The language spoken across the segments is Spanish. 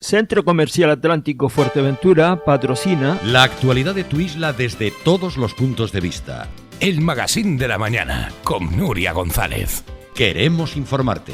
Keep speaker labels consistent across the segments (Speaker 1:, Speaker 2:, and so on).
Speaker 1: Centro Comercial Atlántico Fuerteventura patrocina
Speaker 2: la actualidad de tu isla desde todos los puntos de vista.
Speaker 3: El Magazín de la Mañana con Nuria González.
Speaker 2: Queremos informarte.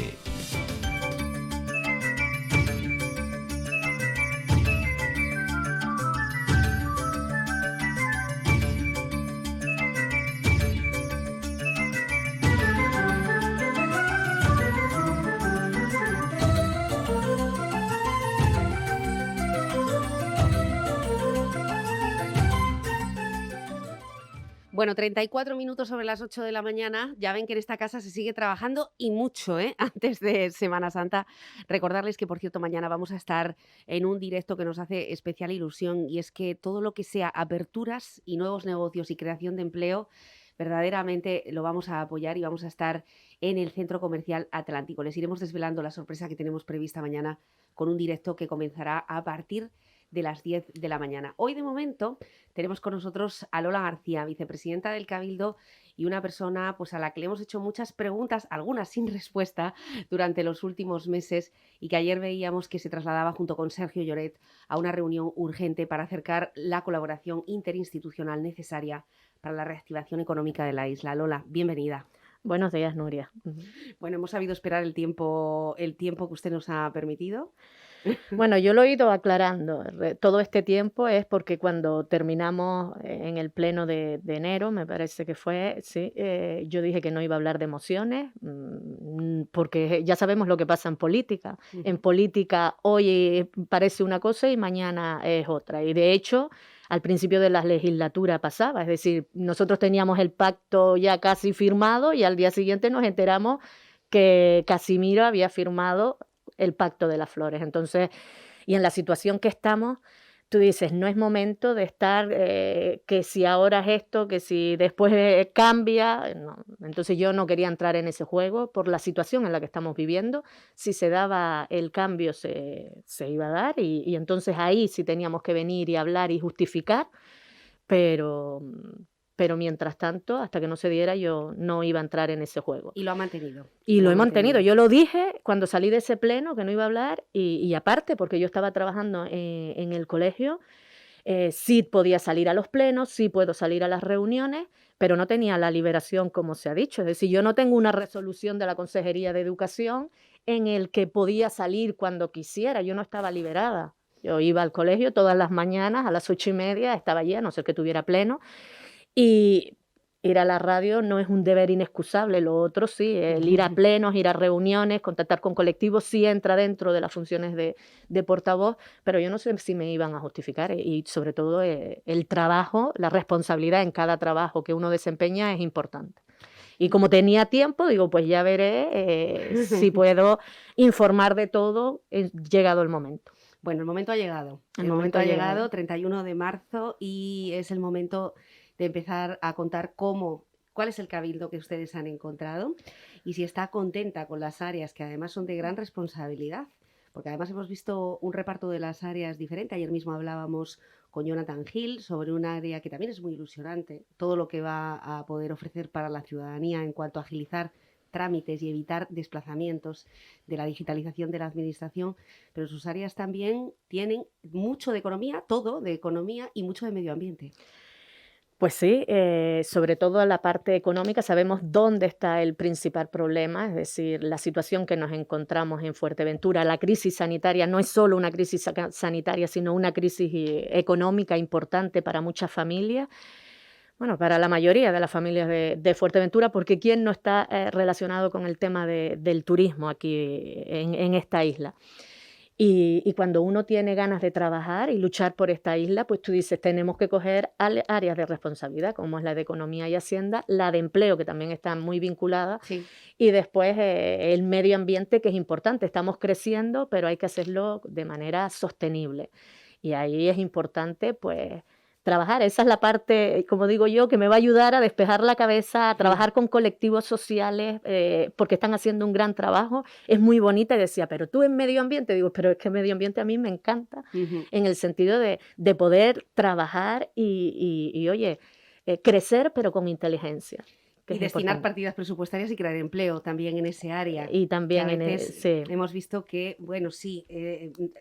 Speaker 4: Bueno, 34 minutos sobre las 8 de la mañana. Ya ven que en esta casa se sigue trabajando y mucho, antes de Semana Santa. Recordarles que, por cierto, mañana vamos a estar en un directo que nos hace especial ilusión, y es que todo lo que sea aperturas y nuevos negocios y creación de empleo, verdaderamente lo vamos a apoyar, y vamos a estar en el Centro Comercial Atlántico. Les iremos desvelando la sorpresa que tenemos prevista mañana con un directo que comenzará a partir de las 10 de la mañana. Hoy, de momento, tenemos con nosotros a Lola García, vicepresidenta del Cabildo, y una persona pues a la que le hemos hecho muchas preguntas, algunas sin respuesta, durante los últimos meses, y que ayer veíamos que se trasladaba junto con Sergio Lloret a una reunión urgente para acercar la colaboración interinstitucional necesaria para la reactivación económica de la isla. Lola, bienvenida.
Speaker 5: Buenos días, Nuria.
Speaker 4: Bueno, hemos sabido esperar el tiempo que usted nos ha permitido.
Speaker 5: Bueno, yo lo he ido aclarando. Todo este tiempo es porque cuando terminamos en el pleno de enero, me parece que fue, sí, yo dije que no iba a hablar de emociones, porque ya sabemos lo que pasa en política. En política hoy parece una cosa y mañana es otra. Y de hecho, al principio de la legislatura pasaba, es decir, nosotros teníamos el pacto ya casi firmado y al día siguiente nos enteramos que Casimiro había firmado el Pacto de las Flores. Entonces, y en la situación que estamos, tú dices, no es momento de estar, que si ahora es esto, que si después cambia. No. Entonces yo no quería entrar en ese juego por la situación en la que estamos viviendo. Si se daba el cambio, se iba a dar, y entonces ahí sí teníamos que venir y hablar y justificar, pero mientras tanto, hasta que no se diera, yo no iba a entrar en ese juego.
Speaker 4: Y lo ha mantenido.
Speaker 5: Y lo he mantenido. Yo lo dije cuando salí de ese pleno, que no iba a hablar, y aparte, porque yo estaba trabajando en el colegio, sí podía salir a los plenos, sí puedo salir a las reuniones, pero no tenía la liberación como se ha dicho. Es decir, yo no tengo una resolución de la Consejería de Educación en el que podía salir cuando quisiera. Yo no estaba liberada. Yo iba al colegio todas las mañanas a las 8:30, estaba allí, a no ser que tuviera pleno. Y ir a la radio no es un deber inexcusable, lo otro sí, el ir a plenos, ir a reuniones, contactar con colectivos, sí entra dentro de las funciones de portavoz, pero yo no sé si me iban a justificar, y sobre todo el trabajo, la responsabilidad en cada trabajo que uno desempeña es importante. Y como tenía tiempo, digo, pues ya veré si puedo informar de todo, llegado el momento.
Speaker 4: Bueno, el momento ha llegado. El momento ha llegado, 31 de marzo, y es el momento de empezar a contar cuál es el cabildo que ustedes han encontrado y si está contenta con las áreas, que además son de gran responsabilidad, porque además hemos visto un reparto de las áreas diferente. Ayer mismo hablábamos con Jonathan Hill sobre un área que también es muy ilusionante, todo lo que va a poder ofrecer para la ciudadanía en cuanto a agilizar trámites y evitar desplazamientos, de la digitalización de la administración, pero sus áreas también tienen mucho de economía, todo de economía, y mucho de medio ambiente.
Speaker 5: Pues sí, sobre todo la parte económica, sabemos dónde está el principal problema, es decir, la situación que nos encontramos en Fuerteventura. La crisis sanitaria no es solo una crisis sanitaria, sino una crisis económica importante para muchas familias. Bueno, para la mayoría de las familias de Fuerteventura, porque ¿quién no está relacionado con el tema del turismo aquí en esta isla? Y cuando uno tiene ganas de trabajar y luchar por esta isla, pues tú dices, tenemos que coger áreas de responsabilidad, como es la de Economía y Hacienda, la de Empleo, que también está muy vinculada,
Speaker 4: sí,
Speaker 5: y después el medio ambiente, que es importante. Estamos creciendo, pero hay que hacerlo de manera sostenible. Y ahí es importante, pues, trabajar. Esa es la parte, como digo yo, que me va a ayudar a despejar la cabeza, a trabajar con colectivos sociales, porque están haciendo un gran trabajo. Es muy bonita, y decía, pero tú en medio ambiente, digo, pero es que medio ambiente a mí me encanta, en el sentido de poder trabajar y oye, crecer, pero con inteligencia. que
Speaker 4: Y
Speaker 5: es
Speaker 4: destinar
Speaker 5: importante.
Speaker 4: partidas presupuestarias y crear empleo también en ese área.
Speaker 5: Y
Speaker 4: Que a
Speaker 5: también
Speaker 4: veces
Speaker 5: sí.
Speaker 4: hemos visto que, bueno, sí,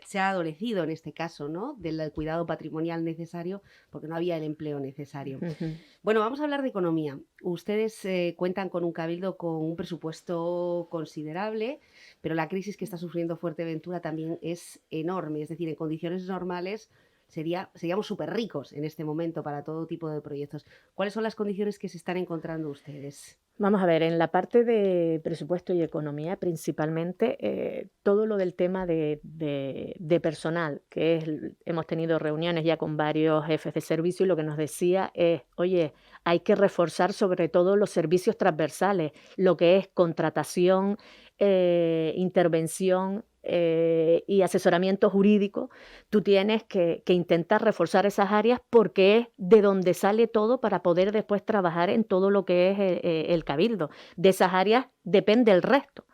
Speaker 4: se ha adolecido en este caso, ¿no? Del cuidado patrimonial necesario porque no había el empleo necesario.
Speaker 5: Ujú.
Speaker 4: Bueno, vamos a hablar de economía. Ustedes cuentan con un cabildo con un presupuesto considerable, pero la crisis que está sufriendo Fuerteventura también es enorme. Es decir, en condiciones normales seríamos súper ricos en este momento para todo tipo de proyectos. ¿Cuáles son las condiciones que se están encontrando ustedes?
Speaker 5: Vamos a ver, en la parte de presupuesto y economía, principalmente, todo lo del tema de personal, que es, hemos tenido reuniones ya con varios jefes de servicio y lo que nos decía es, oye, hay que reforzar sobre todo los servicios transversales, lo que es contratación, intervención y asesoramiento jurídico. Tú tienes que intentar reforzar esas áreas porque es de donde sale todo para poder después trabajar en todo lo que es el cabildo. De esas áreas depende el resto.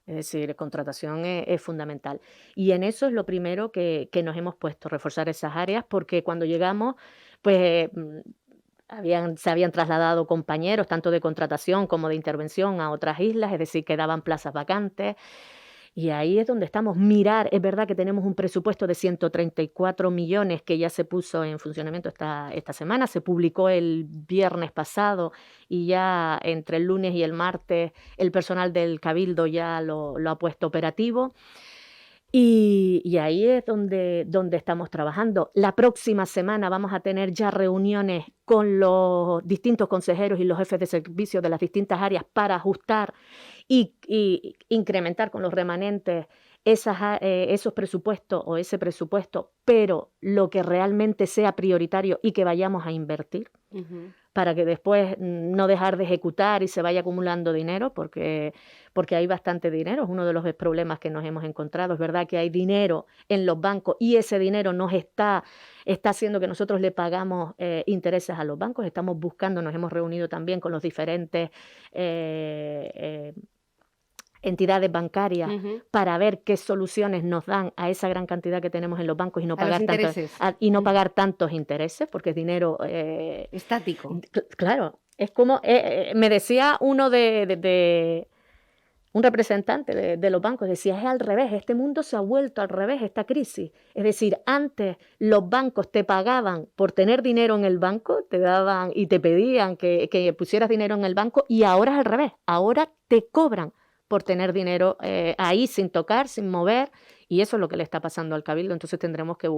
Speaker 5: Es decir, contratación es fundamental. Y en eso es lo primero que nos hemos puesto, reforzar esas áreas, porque cuando llegamos, pues se habían trasladado compañeros, tanto de contratación como de intervención, a otras islas, es decir, quedaban plazas vacantes. Y ahí es donde estamos. Mirar, es verdad que tenemos un presupuesto de 134 millones que ya se puso en funcionamiento esta semana, se publicó el viernes pasado y ya entre el lunes y el martes el personal del Cabildo ya lo ha puesto operativo. Y ahí es donde estamos trabajando. La próxima semana vamos a tener ya reuniones con los distintos consejeros y los jefes de servicio de las distintas áreas para ajustar y incrementar con los remanentes esos presupuestos o ese presupuesto, pero lo que realmente sea prioritario y que vayamos a invertir
Speaker 4: Ujú.
Speaker 5: para que después no dejar de ejecutar y se vaya acumulando dinero, porque hay bastante dinero, es uno de los problemas que nos hemos encontrado. Es verdad que hay dinero en los bancos y ese dinero está haciendo que nosotros le pagamos intereses a los bancos. Estamos buscando, nos hemos reunido también con los diferentes entidades bancarias
Speaker 4: Ujú.
Speaker 5: para ver qué soluciones nos dan a esa gran cantidad que tenemos en los bancos y no
Speaker 4: A los
Speaker 5: pagar tantos,
Speaker 4: intereses.
Speaker 5: pagar tantos intereses, porque es dinero
Speaker 4: Estático.
Speaker 5: Claro, es como, me decía uno un representante de los bancos, decía, es al revés, este mundo se ha vuelto al revés, esta crisis. Es decir, antes los bancos te pagaban por tener dinero en el banco, te daban y te pedían que pusieras dinero en el banco, y ahora es al revés, ahora te cobran por tener dinero ahí sin tocar, sin mover, y eso es lo que le está pasando al Cabildo. Entonces tendremos que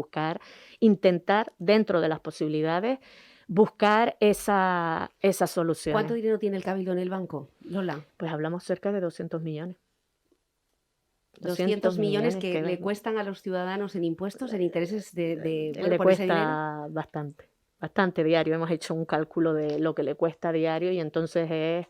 Speaker 5: intentar, dentro de las posibilidades, buscar esa solución.
Speaker 4: ¿Cuánto dinero tiene el Cabildo en el banco, Lola?
Speaker 5: Pues hablamos cerca de 200 millones.
Speaker 4: 200 millones que le
Speaker 5: ven-
Speaker 4: cuestan a los ciudadanos en impuestos, en intereses bueno,
Speaker 5: le
Speaker 4: por ese dinero.
Speaker 5: cuesta bastante diario. Hemos hecho un cálculo de lo que le cuesta diario y entonces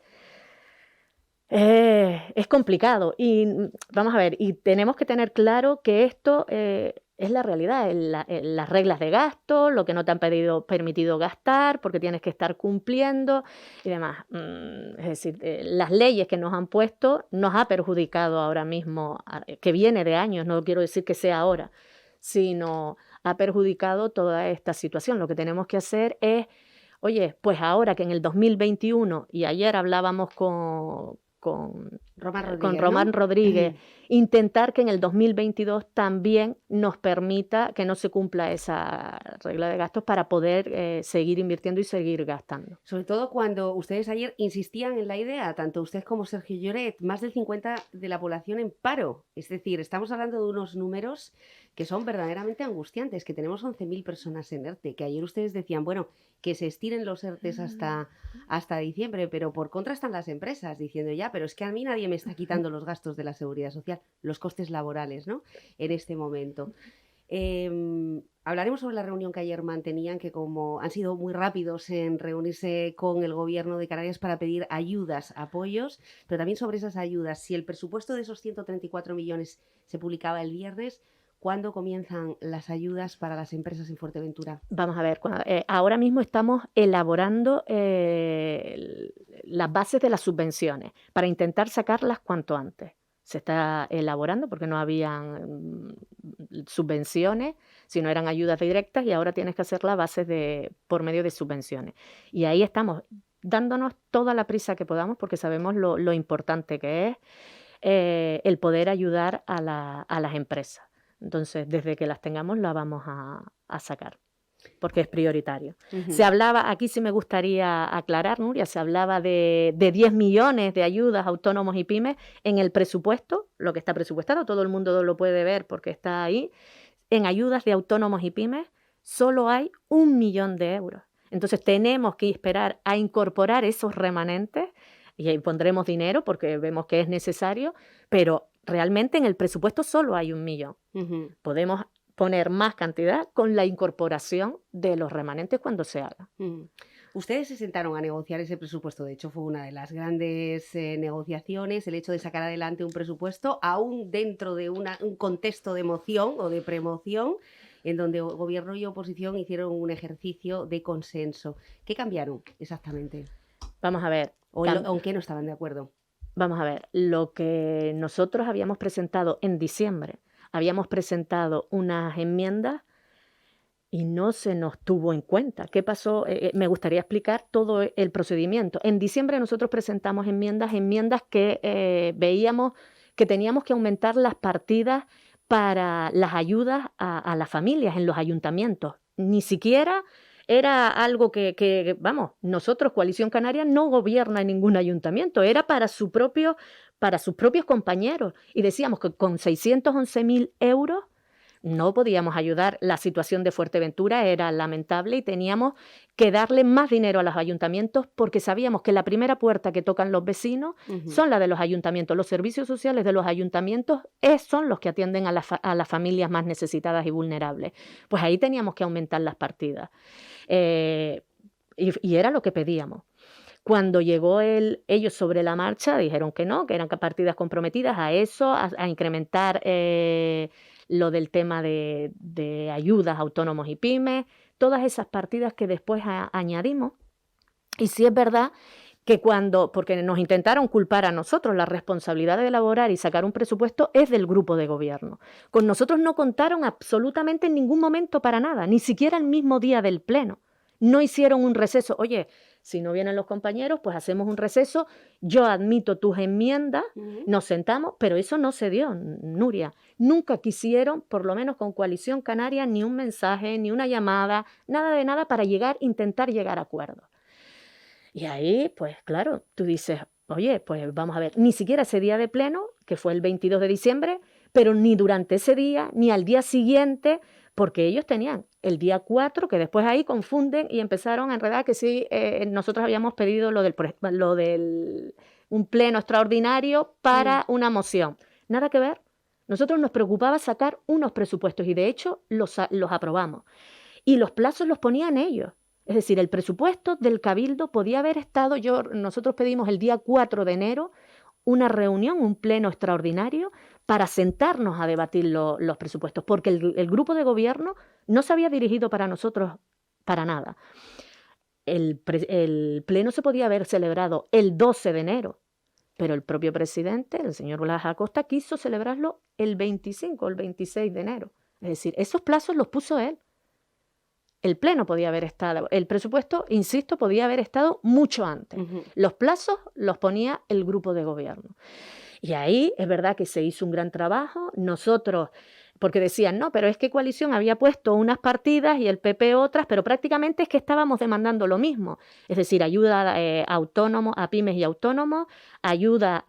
Speaker 5: es complicado. Y vamos a ver, y tenemos que tener claro que esto es la realidad, las reglas de gasto, lo que no te han permitido gastar, porque tienes que estar cumpliendo y demás. Es decir, las leyes que nos han puesto nos ha perjudicado ahora mismo, que viene de años, no quiero decir que sea ahora, sino ha perjudicado toda esta situación. Lo que tenemos que hacer es, oye, pues ahora que en el 2021, y ayer hablábamos con
Speaker 4: Román Rodríguez,
Speaker 5: con Román
Speaker 4: ¿no?
Speaker 5: Rodríguez, intentar que en el 2022 también nos permita que no se cumpla esa regla de gastos para poder seguir invirtiendo y seguir gastando.
Speaker 4: Sobre todo cuando ustedes ayer insistían en la idea, tanto usted como Sergio Lloret, más del 50% de la población en paro. Es decir, estamos hablando de unos números que son verdaderamente angustiantes, que tenemos 11.000 personas en ERTE, que ayer ustedes decían, bueno, que se estiren los ERTEs hasta diciembre, pero por contra están las empresas diciendo ya, pero es que a mí nadie me está quitando los gastos de la seguridad social, los costes laborales, ¿no? En este momento. Hablaremos sobre la reunión que ayer mantenían, que como han sido muy rápidos en reunirse con el gobierno de Canarias para pedir ayudas, apoyos, pero también sobre esas ayudas. Si el presupuesto de esos 134 millones se publicaba el viernes, ¿cuándo comienzan las ayudas para las empresas en Fuerteventura?
Speaker 5: Vamos a ver, ahora mismo estamos elaborando las bases de las subvenciones para intentar sacarlas cuanto antes. Se está elaborando porque no habían subvenciones, sino eran ayudas directas, y ahora tienes que hacer las bases por medio de subvenciones. Y ahí estamos. dándonos toda la prisa que podamos porque sabemos lo importante que es el poder ayudar a las empresas. Entonces, desde que las tengamos, las vamos a sacar, porque es prioritario. Se hablaba, aquí sí me gustaría aclarar, Nuria, se hablaba de 10 millones de ayudas a autónomos y pymes en el presupuesto, lo que está presupuestado, todo el mundo lo puede ver porque está ahí. En ayudas de autónomos y pymes solo hay 1 millón de euros. Entonces tenemos que esperar a incorporar esos remanentes y ahí pondremos dinero porque vemos que es necesario, pero realmente en el presupuesto solo hay 1 millón. Podemos poner más cantidad con la incorporación de los remanentes cuando se haga.
Speaker 4: Ustedes se sentaron a negociar ese presupuesto, de hecho fue una de las grandes negociaciones, el hecho de sacar adelante un presupuesto, aún dentro de un contexto de moción o de premoción, en donde gobierno y oposición hicieron un ejercicio de consenso. ¿Qué cambiaron exactamente?
Speaker 5: Vamos a ver.
Speaker 4: ¿O en qué no estaban de acuerdo?
Speaker 5: Vamos a ver, lo que nosotros habíamos presentado en diciembre, habíamos presentado unas enmiendas y no se nos tuvo en cuenta. ¿Qué pasó? Me gustaría explicar todo el procedimiento. En diciembre nosotros presentamos enmiendas que veíamos que teníamos que aumentar las partidas para las ayudas a las familias en los ayuntamientos. Ni siquiera era algo vamos, nosotros, Coalición Canaria, no gobierna en ningún ayuntamiento, era para sus propios compañeros. Y decíamos que con 611.000 euros no podíamos ayudar. La situación de Fuerteventura era lamentable y teníamos que darle más dinero a los ayuntamientos porque sabíamos que la primera puerta que tocan los vecinos son la de los ayuntamientos. Los servicios sociales de los ayuntamientos son los que atienden a las familias más necesitadas y vulnerables. Pues ahí teníamos que aumentar las partidas. Y era lo que pedíamos. Cuando llegó ellos sobre la marcha, dijeron que no, que eran partidas comprometidas a eso, a incrementar lo del tema de ayudas a autónomos y pymes, todas esas partidas que después añadimos. Y sí es verdad que porque nos intentaron culpar a nosotros, la responsabilidad de elaborar y sacar un presupuesto es del grupo de gobierno. Con nosotros no contaron absolutamente en ningún momento para nada, ni siquiera el mismo día del pleno. No hicieron un receso. Oye, si no vienen los compañeros, pues hacemos un receso, yo admito tus enmiendas, nos sentamos, pero eso no se dio, Nuria. Nunca quisieron, por lo menos con Coalición Canaria, ni un mensaje, ni una llamada, nada de nada para intentar llegar a acuerdos. Y ahí, pues claro, tú dices, oye, pues vamos a ver, ni siquiera ese día de pleno, que fue el 22 de diciembre, pero ni durante ese día, ni al día siguiente, porque ellos tenían el día 4, que después ahí confunden y empezaron a enredar que sí, nosotros habíamos pedido lo del un pleno extraordinario para una moción. Nada que ver. Nosotros nos preocupaba sacar unos presupuestos y de hecho los aprobamos. Y los plazos los ponían ellos. Es decir, el presupuesto del Cabildo podía haber estado, nosotros pedimos el día 4 de enero una reunión, un pleno extraordinario para sentarnos a debatir los presupuestos, porque el grupo de gobierno no se había dirigido para nosotros para nada. El pleno se podía haber celebrado el 12 de enero, pero el propio presidente, el señor Blas Acosta, quiso celebrarlo el 25 o el 26 de enero. Es decir, esos plazos los puso él. El pleno podía haber estado, el presupuesto, insisto, podía haber estado mucho antes. Los plazos los ponía el grupo de gobierno. Y ahí es verdad que se hizo un gran trabajo. Nosotros, porque decían, no, pero es que Coalición había puesto unas partidas y el PP otras, pero prácticamente es que estábamos demandando lo mismo. Es decir, ayuda a pymes y autónomos, ayuda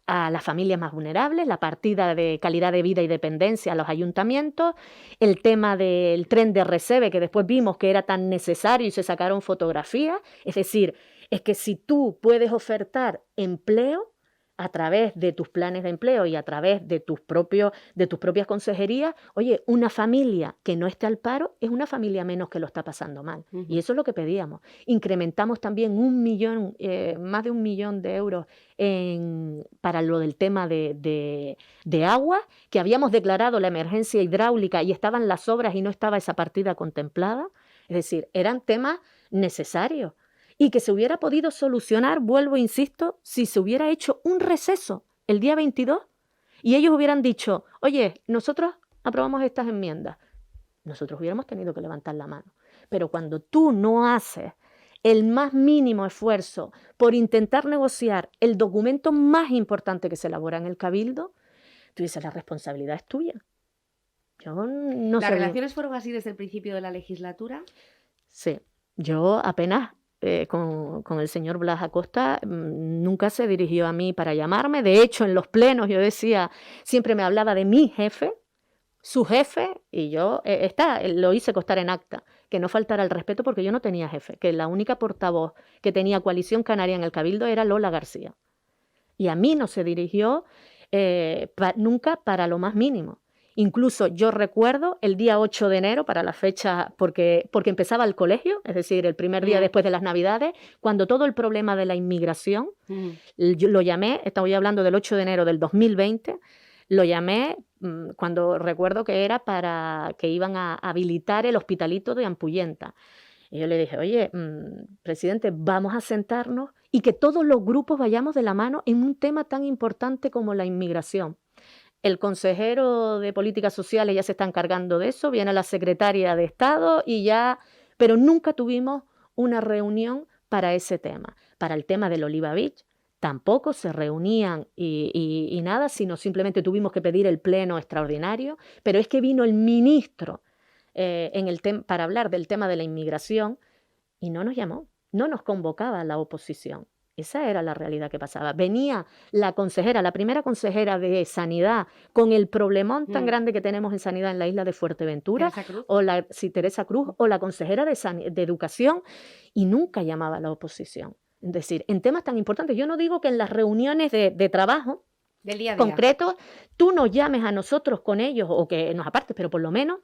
Speaker 5: a las familias más vulnerables, la partida de calidad de vida y dependencia a los ayuntamientos, el tema del tren de Recebe, que después vimos que era tan necesario y se sacaron fotografías. Es decir, es que si tú puedes ofertar empleo a través de tus planes de empleo y a través de tus propias consejerías, oye, una familia que no esté al paro es una familia menos que lo está pasando mal. Y eso es lo que pedíamos. Incrementamos también más de 1 millón de euros para lo del tema de agua, que habíamos declarado la emergencia hidráulica y estaban las obras y no estaba esa partida contemplada. Es decir, eran temas necesarios. Y que se hubiera podido solucionar, vuelvo, insisto, si se hubiera hecho un receso el día 22 y ellos hubieran dicho, oye, nosotros aprobamos estas enmiendas. Nosotros hubiéramos tenido que levantar la mano. Pero cuando tú no haces el más mínimo esfuerzo por intentar negociar el documento más importante que se elabora en el Cabildo, tú dices, la responsabilidad es tuya. Yo no
Speaker 4: ¿Las
Speaker 5: sé.
Speaker 4: relaciones fueron así desde el principio de la legislatura?
Speaker 5: Sí, yo apenas con el señor Blas Acosta nunca se dirigió a mí para llamarme. De hecho, en los plenos yo decía, siempre me hablaba de mi jefe, su jefe, y yo lo hice constar en acta, que no faltara el respeto porque yo no tenía jefe, que la única portavoz que tenía Coalición Canaria en el Cabildo era Lola García. Y a mí no se dirigió nunca para lo más mínimo. Incluso yo recuerdo el día 8 de enero, para la fecha, porque empezaba el colegio, es decir, el primer día después de las Navidades, cuando todo el problema de la inmigración, yo lo llamé, estamos hablando del 8 de enero del 2020, lo llamé cuando recuerdo que era para que iban a habilitar el hospitalito de Ampuyenta. Y yo le dije, oye, presidente, vamos a sentarnos y que todos los grupos vayamos de la mano en un tema tan importante como la inmigración. El consejero de Políticas Sociales ya se está encargando de eso, viene la secretaria de Estado pero nunca tuvimos una reunión para ese tema. Para el tema del Oliva Beach tampoco se reunían y nada, sino simplemente tuvimos que pedir el pleno extraordinario, pero es que vino el ministro para hablar del tema de la inmigración y no nos llamó, no nos convocaba a la oposición. Esa era la realidad que pasaba. Venía la primera consejera de Sanidad, con el problemón tan grande que tenemos en Sanidad en la isla de Fuerteventura, Teresa Cruz, o la consejera de Educación, y nunca llamaba a la oposición. Es decir, en temas tan importantes, yo no digo que en las reuniones de trabajo
Speaker 4: del día a día
Speaker 5: concretos tú nos llames a nosotros con ellos o que nos apartes, pero por lo menos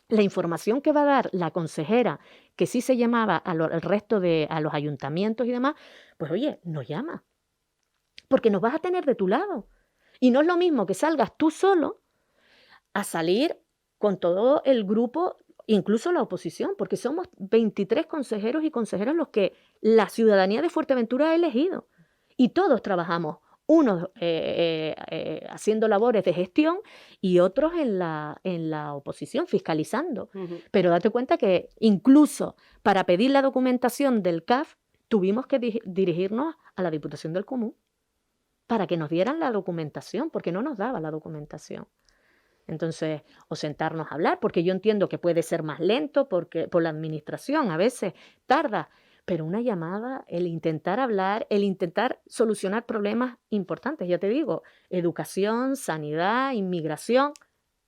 Speaker 5: la información que va a dar la consejera, que sí se llamaba al resto a los ayuntamientos y demás, pues oye, nos llama, porque nos vas a tener de tu lado. Y no es lo mismo que salgas tú solo a salir con todo el grupo, incluso la oposición, porque somos 23 consejeros y consejeras los que la ciudadanía de Fuerteventura ha elegido. Y todos trabajamos, unos haciendo labores de gestión y otros en la oposición, fiscalizando. Pero date cuenta que incluso para pedir la documentación del CAF tuvimos que dirigirnos a la Diputación del Común para que nos dieran la documentación, porque no nos daba la documentación. Entonces, o sentarnos a hablar, porque yo entiendo que puede ser más lento, porque por la administración a veces tarda, pero una llamada, el intentar hablar, el intentar solucionar problemas importantes, ya te digo, educación, sanidad, inmigración,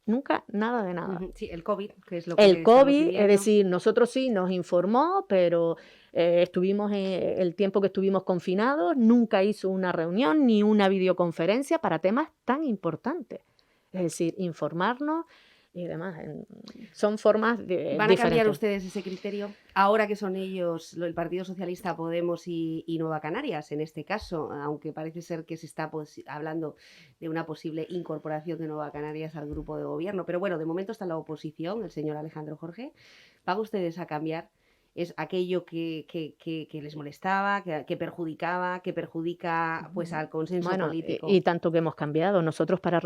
Speaker 5: nunca nada de nada.
Speaker 4: Sí, el COVID, que es lo que
Speaker 5: El COVID, es decir, nosotros sí nos informó, pero estuvimos el tiempo que estuvimos confinados, nunca hizo una reunión ni una videoconferencia para temas tan importantes. Es decir, informarnos y demás. Son formas diferentes.
Speaker 4: ¿Van a cambiar ustedes ese criterio? Ahora que son ellos, el Partido Socialista, Podemos y Nueva Canarias, en este caso, aunque parece ser que se está hablando de una posible incorporación de Nueva Canarias al grupo de gobierno. Pero bueno, de momento está en la oposición, el señor Alejandro Jorge. ¿Van ustedes a cambiar? ¿Es aquello que les molestaba, que perjudicaba, que perjudica pues al consenso político?
Speaker 5: Y tanto que hemos cambiado. Nosotros para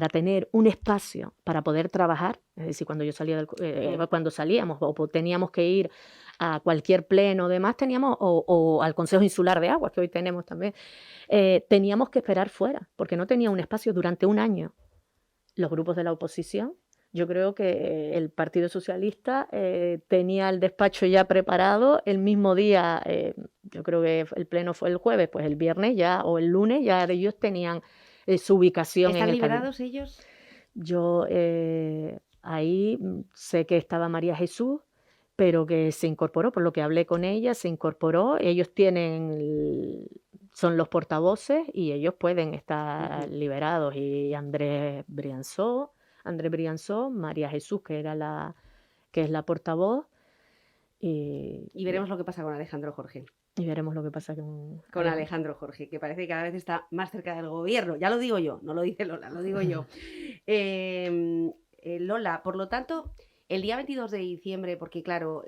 Speaker 5: tener un espacio para poder trabajar, es decir, cuando yo salía cuando salíamos o teníamos que ir a cualquier pleno, demás teníamos, o al Consejo Insular de Aguas, que hoy tenemos también, teníamos que esperar fuera, porque no tenía un espacio durante un año. Los grupos de la oposición, yo creo que el Partido Socialista tenía el despacho ya preparado el mismo día, yo creo que el pleno fue el jueves, pues el viernes ya o el lunes ya ellos tenían su ubicación.
Speaker 4: ¿Están liberados ellos?
Speaker 5: Yo ahí sé que estaba María Jesús, pero que se incorporó, por lo que hablé con ella, se incorporó. Ellos son los portavoces y ellos pueden estar liberados. Y Andrés Brianzó, María Jesús, que es la portavoz.
Speaker 4: Y veremos lo que pasa con Alejandro Jorge.
Speaker 5: Y veremos lo que pasa con
Speaker 4: Alejandro Jorge, que parece que cada vez está más cerca del gobierno. Ya lo digo yo, no lo dice Lola, lo digo yo. Lola, por lo tanto, el día 22 de diciembre, porque claro,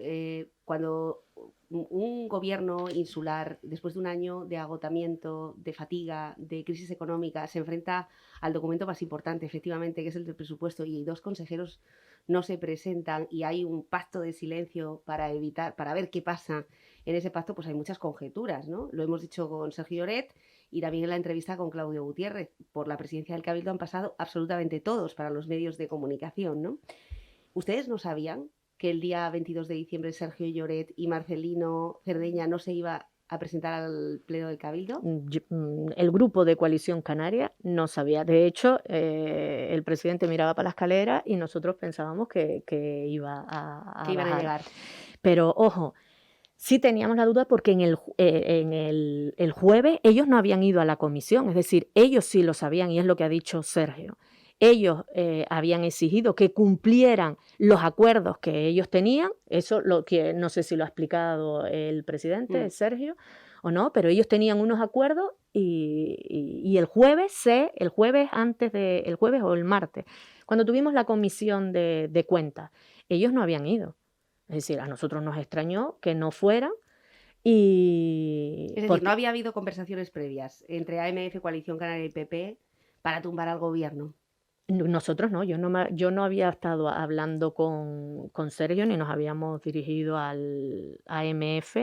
Speaker 4: cuando un gobierno insular, después de un año de agotamiento, de fatiga, de crisis económica, se enfrenta al documento más importante, efectivamente, que es el del presupuesto, y 2 consejeros no se presentan y hay un pacto de silencio para ver qué pasa en ese pacto, pues hay muchas conjeturas, ¿no? Lo hemos dicho con Sergio Lloret y también en la entrevista con Claudio Gutiérrez. Por la presidencia del Cabildo han pasado absolutamente todos para los medios de comunicación, ¿no? ¿Ustedes no sabían que el día 22 de diciembre Sergio Lloret y Marcelino Cerdeña no se iba a presentar al Pleno del Cabildo?
Speaker 5: El grupo de Coalición Canaria no sabía. De hecho, el presidente miraba para la escalera y nosotros pensábamos que iba a
Speaker 4: Que iban a
Speaker 5: bajar.
Speaker 4: llegar.
Speaker 5: Pero ojo, sí teníamos la duda porque en el jueves ellos no habían ido a la comisión, es decir, ellos sí lo sabían y es lo que ha dicho Sergio. Ellos habían exigido que cumplieran los acuerdos que ellos tenían, eso lo que no sé si lo ha explicado el presidente Sergio o no, pero ellos tenían unos acuerdos y el jueves el jueves o el martes, cuando tuvimos la comisión de cuentas, ellos no habían ido. Es decir, a nosotros nos extrañó que no fueran
Speaker 4: Es decir, no había habido conversaciones previas entre AMF, Coalición Canaria y PP para tumbar al gobierno.
Speaker 5: Nosotros no, yo no había estado hablando con Sergio ni nos habíamos dirigido al AMF,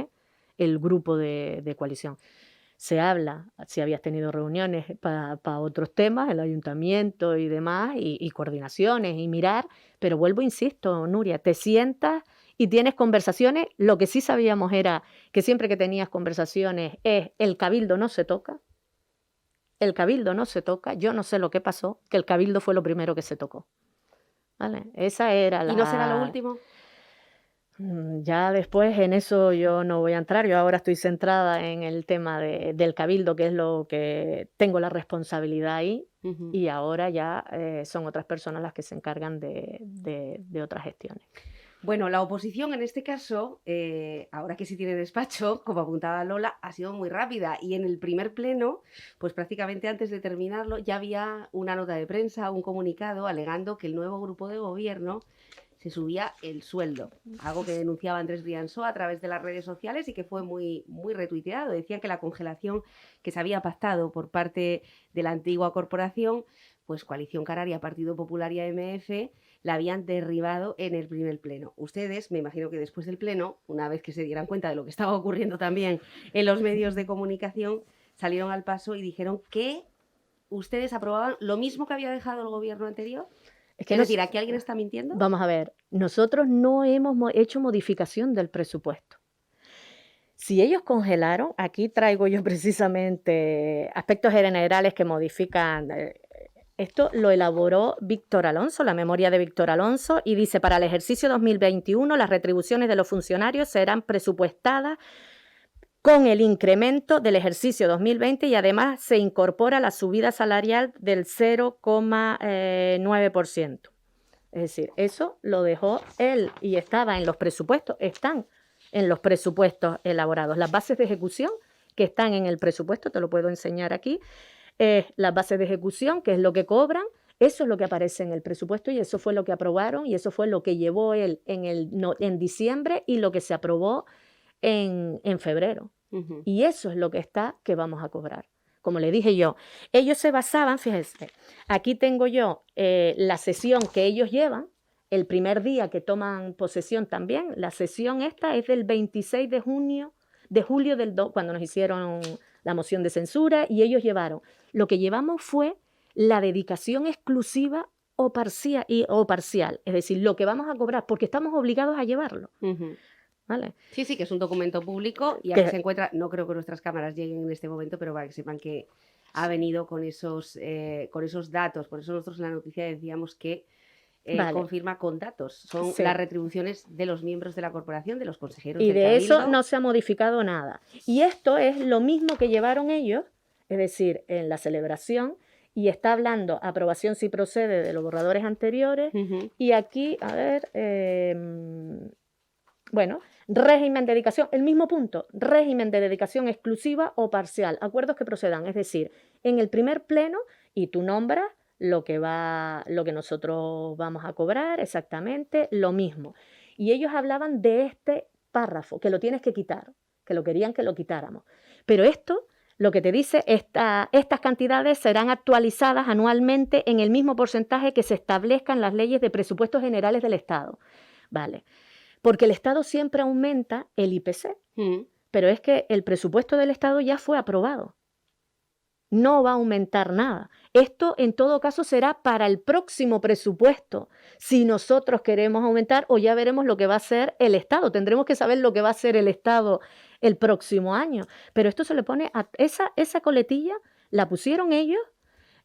Speaker 5: el grupo de coalición. Se habla, si habías tenido reuniones para otros temas, el ayuntamiento y demás, y coordinaciones y mirar, pero vuelvo, insisto, Nuria, te sientas y tienes conversaciones. Lo que sí sabíamos era que siempre que tenías conversaciones el cabildo no se toca. El cabildo no se toca. Yo no sé lo que pasó, que el cabildo fue lo primero que se tocó. ¿Vale? Esa era la...
Speaker 4: ¿Y no será lo último?
Speaker 5: Ya después en eso yo no voy a entrar. Yo ahora estoy centrada en el tema del cabildo, que es lo que tengo la responsabilidad ahí, y ahora ya son otras personas las que se encargan de otras gestiones.
Speaker 4: Bueno, la oposición en este caso, ahora que sí tiene despacho, como apuntaba Lola, ha sido muy rápida y en el primer pleno, pues prácticamente antes de terminarlo, ya había una nota de prensa, un comunicado alegando que el nuevo grupo de gobierno se subía el sueldo, algo que denunciaba Andrés Rianso a través de las redes sociales y que fue muy, muy retuiteado. Decían que la congelación que se había pactado por parte de la antigua corporación, pues Coalición Canaria, Partido Popular y AMF, la habían derribado en el primer pleno. Ustedes, me imagino que después del pleno, una vez que se dieran cuenta de lo que estaba ocurriendo también en los medios de comunicación, salieron al paso y dijeron que ustedes aprobaban lo mismo que había dejado el gobierno anterior. Es decir, ¿aquí alguien está mintiendo?
Speaker 5: Vamos a ver, nosotros no hemos hecho modificación del presupuesto. Si ellos congelaron, aquí traigo yo precisamente aspectos generales que modifican. Esto lo elaboró Víctor Alonso, la memoria de Víctor Alonso, y dice: para el ejercicio 2021 las retribuciones de los funcionarios serán presupuestadas con el incremento del ejercicio 2020 y además se incorpora la subida salarial del 0,9%. Es decir, eso lo dejó él y están en los presupuestos elaborados. Las bases de ejecución que están en el presupuesto, te lo puedo enseñar aquí, las bases de ejecución, que es lo que cobran, eso es lo que aparece en el presupuesto y eso fue lo que aprobaron y eso fue lo que llevó él en diciembre y lo que se aprobó en febrero. Y eso es lo que que vamos a cobrar. Como le dije yo, ellos se basaban, fíjense, aquí tengo yo la sesión que ellos llevan, el primer día que toman posesión también, la sesión esta es del 26 de julio cuando nos hicieron la moción de censura y ellos llevaron. Lo que llevamos fue la dedicación exclusiva o parcial, es decir, lo que vamos a cobrar, porque estamos obligados a llevarlo. ¿Vale?
Speaker 4: Sí, que es un documento público y aquí se encuentra, no creo que nuestras cámaras lleguen en este momento, pero para que sepan que ha venido con esos datos. Por eso nosotros en la noticia decíamos que confirma con datos. Son las retribuciones de los miembros de la corporación, de los consejeros
Speaker 5: y
Speaker 4: del
Speaker 5: de
Speaker 4: Cabildo.
Speaker 5: Eso no se ha modificado nada. Y esto es lo mismo que llevaron ellos, es decir, en la celebración, y está hablando aprobación si procede de los borradores anteriores, y aquí, a ver, bueno, régimen de dedicación, el mismo punto, régimen de dedicación exclusiva o parcial, acuerdos que procedan, es decir, en el primer pleno, y tú nombras lo que nosotros vamos a cobrar, exactamente lo mismo. Y ellos hablaban de este párrafo, que lo tienes que quitar, que lo querían que lo quitáramos. Pero esto, lo que te dice, estas cantidades serán actualizadas anualmente en el mismo porcentaje que se establezca en las leyes de presupuestos generales del Estado. Vale. Porque el Estado siempre aumenta el IPC, pero es que el presupuesto del Estado ya fue aprobado. No va a aumentar nada. Esto, en todo caso, será para el próximo presupuesto. Si nosotros queremos aumentar, o ya veremos lo que va a hacer el Estado. Tendremos que saber lo que va a hacer el Estado el próximo año. Pero esto se le pone a esa coletilla, la pusieron ellos,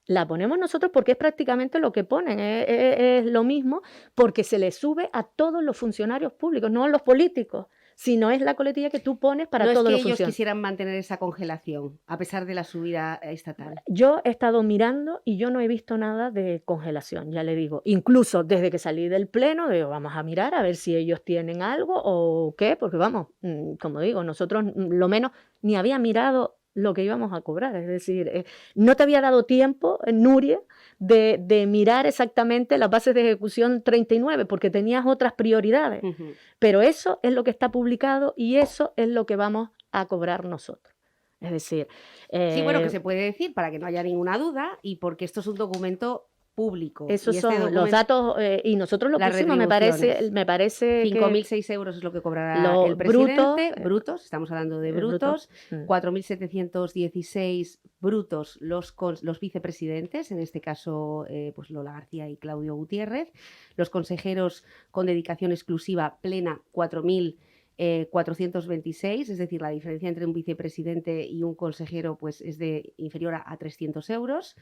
Speaker 5: la ponemos nosotros porque es prácticamente lo que ponen, es lo mismo, porque se le sube a todos los funcionarios públicos, no a los políticos, sino es la coletilla que tú pones para todos los
Speaker 4: funcionarios. No es que ellos
Speaker 5: funcionarios.
Speaker 4: quisieran mantener esa congelación, a pesar de la subida estatal.
Speaker 5: Yo he estado mirando y yo no he visto nada de congelación, ya le digo. Incluso desde que salí del pleno, digo, vamos a mirar a ver si ellos tienen algo o qué, porque vamos, como digo, nosotros lo menos ni había mirado lo que íbamos a cobrar, es decir, no te había dado tiempo, Nuria, de mirar exactamente las bases de ejecución 39, porque tenías otras prioridades, pero eso es lo que está publicado y eso es lo que vamos a cobrar nosotros. Es decir...
Speaker 4: sí, bueno, que se puede decir para que no haya ninguna duda y porque esto es un documento público.
Speaker 5: Esos son los datos y nosotros lo pusimos, me parece
Speaker 4: 5.006 euros es lo que cobrará el presidente, brutos, estamos hablando de brutos, 4.716 brutos los vicepresidentes, en este caso pues Lola García y Claudio Gutiérrez, los consejeros con dedicación exclusiva plena 4.426, es decir, la diferencia entre un vicepresidente y un consejero pues es de inferior a 300 euros.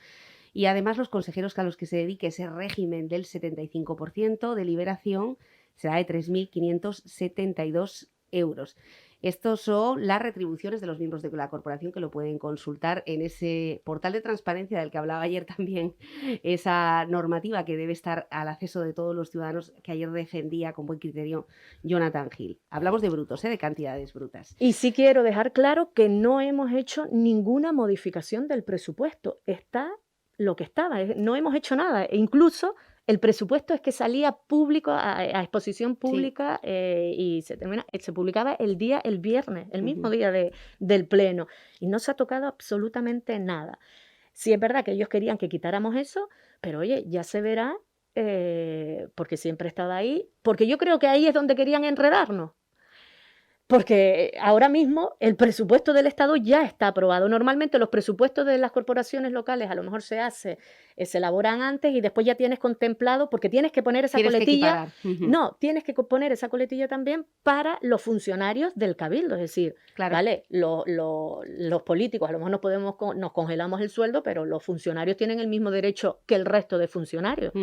Speaker 4: Y además los consejeros a los que se dedique ese régimen del 75% de liberación será de 3.572 euros. Estos son las retribuciones de los miembros de la corporación, que lo pueden consultar en ese portal de transparencia del que hablaba ayer también, esa normativa que debe estar al acceso de todos los ciudadanos, que ayer defendía con buen criterio Jonathan Hill. Hablamos de brutos, de cantidades brutas.
Speaker 5: Y sí quiero dejar claro que no hemos hecho ninguna modificación del presupuesto. Está lo que estaba, no hemos hecho nada. E incluso el presupuesto es que salía público, a exposición pública, sí. Y se publicaba el viernes, el mismo día del pleno, y no se ha tocado absolutamente nada. Sí es verdad que ellos querían que quitáramos eso, pero oye, ya se verá, porque siempre estaba ahí, porque yo creo que ahí es donde querían enredarnos. Porque ahora mismo el presupuesto del Estado ya está aprobado. Normalmente los presupuestos de las corporaciones locales a lo mejor se elaboran antes y después ya tienes contemplado, porque tienes que poner esa coletilla. No, tienes que poner esa coletilla también para los funcionarios del Cabildo. Es decir, claro, ¿vale? Los políticos a lo mejor nos congelamos el sueldo, pero los funcionarios tienen el mismo derecho que el resto de funcionarios.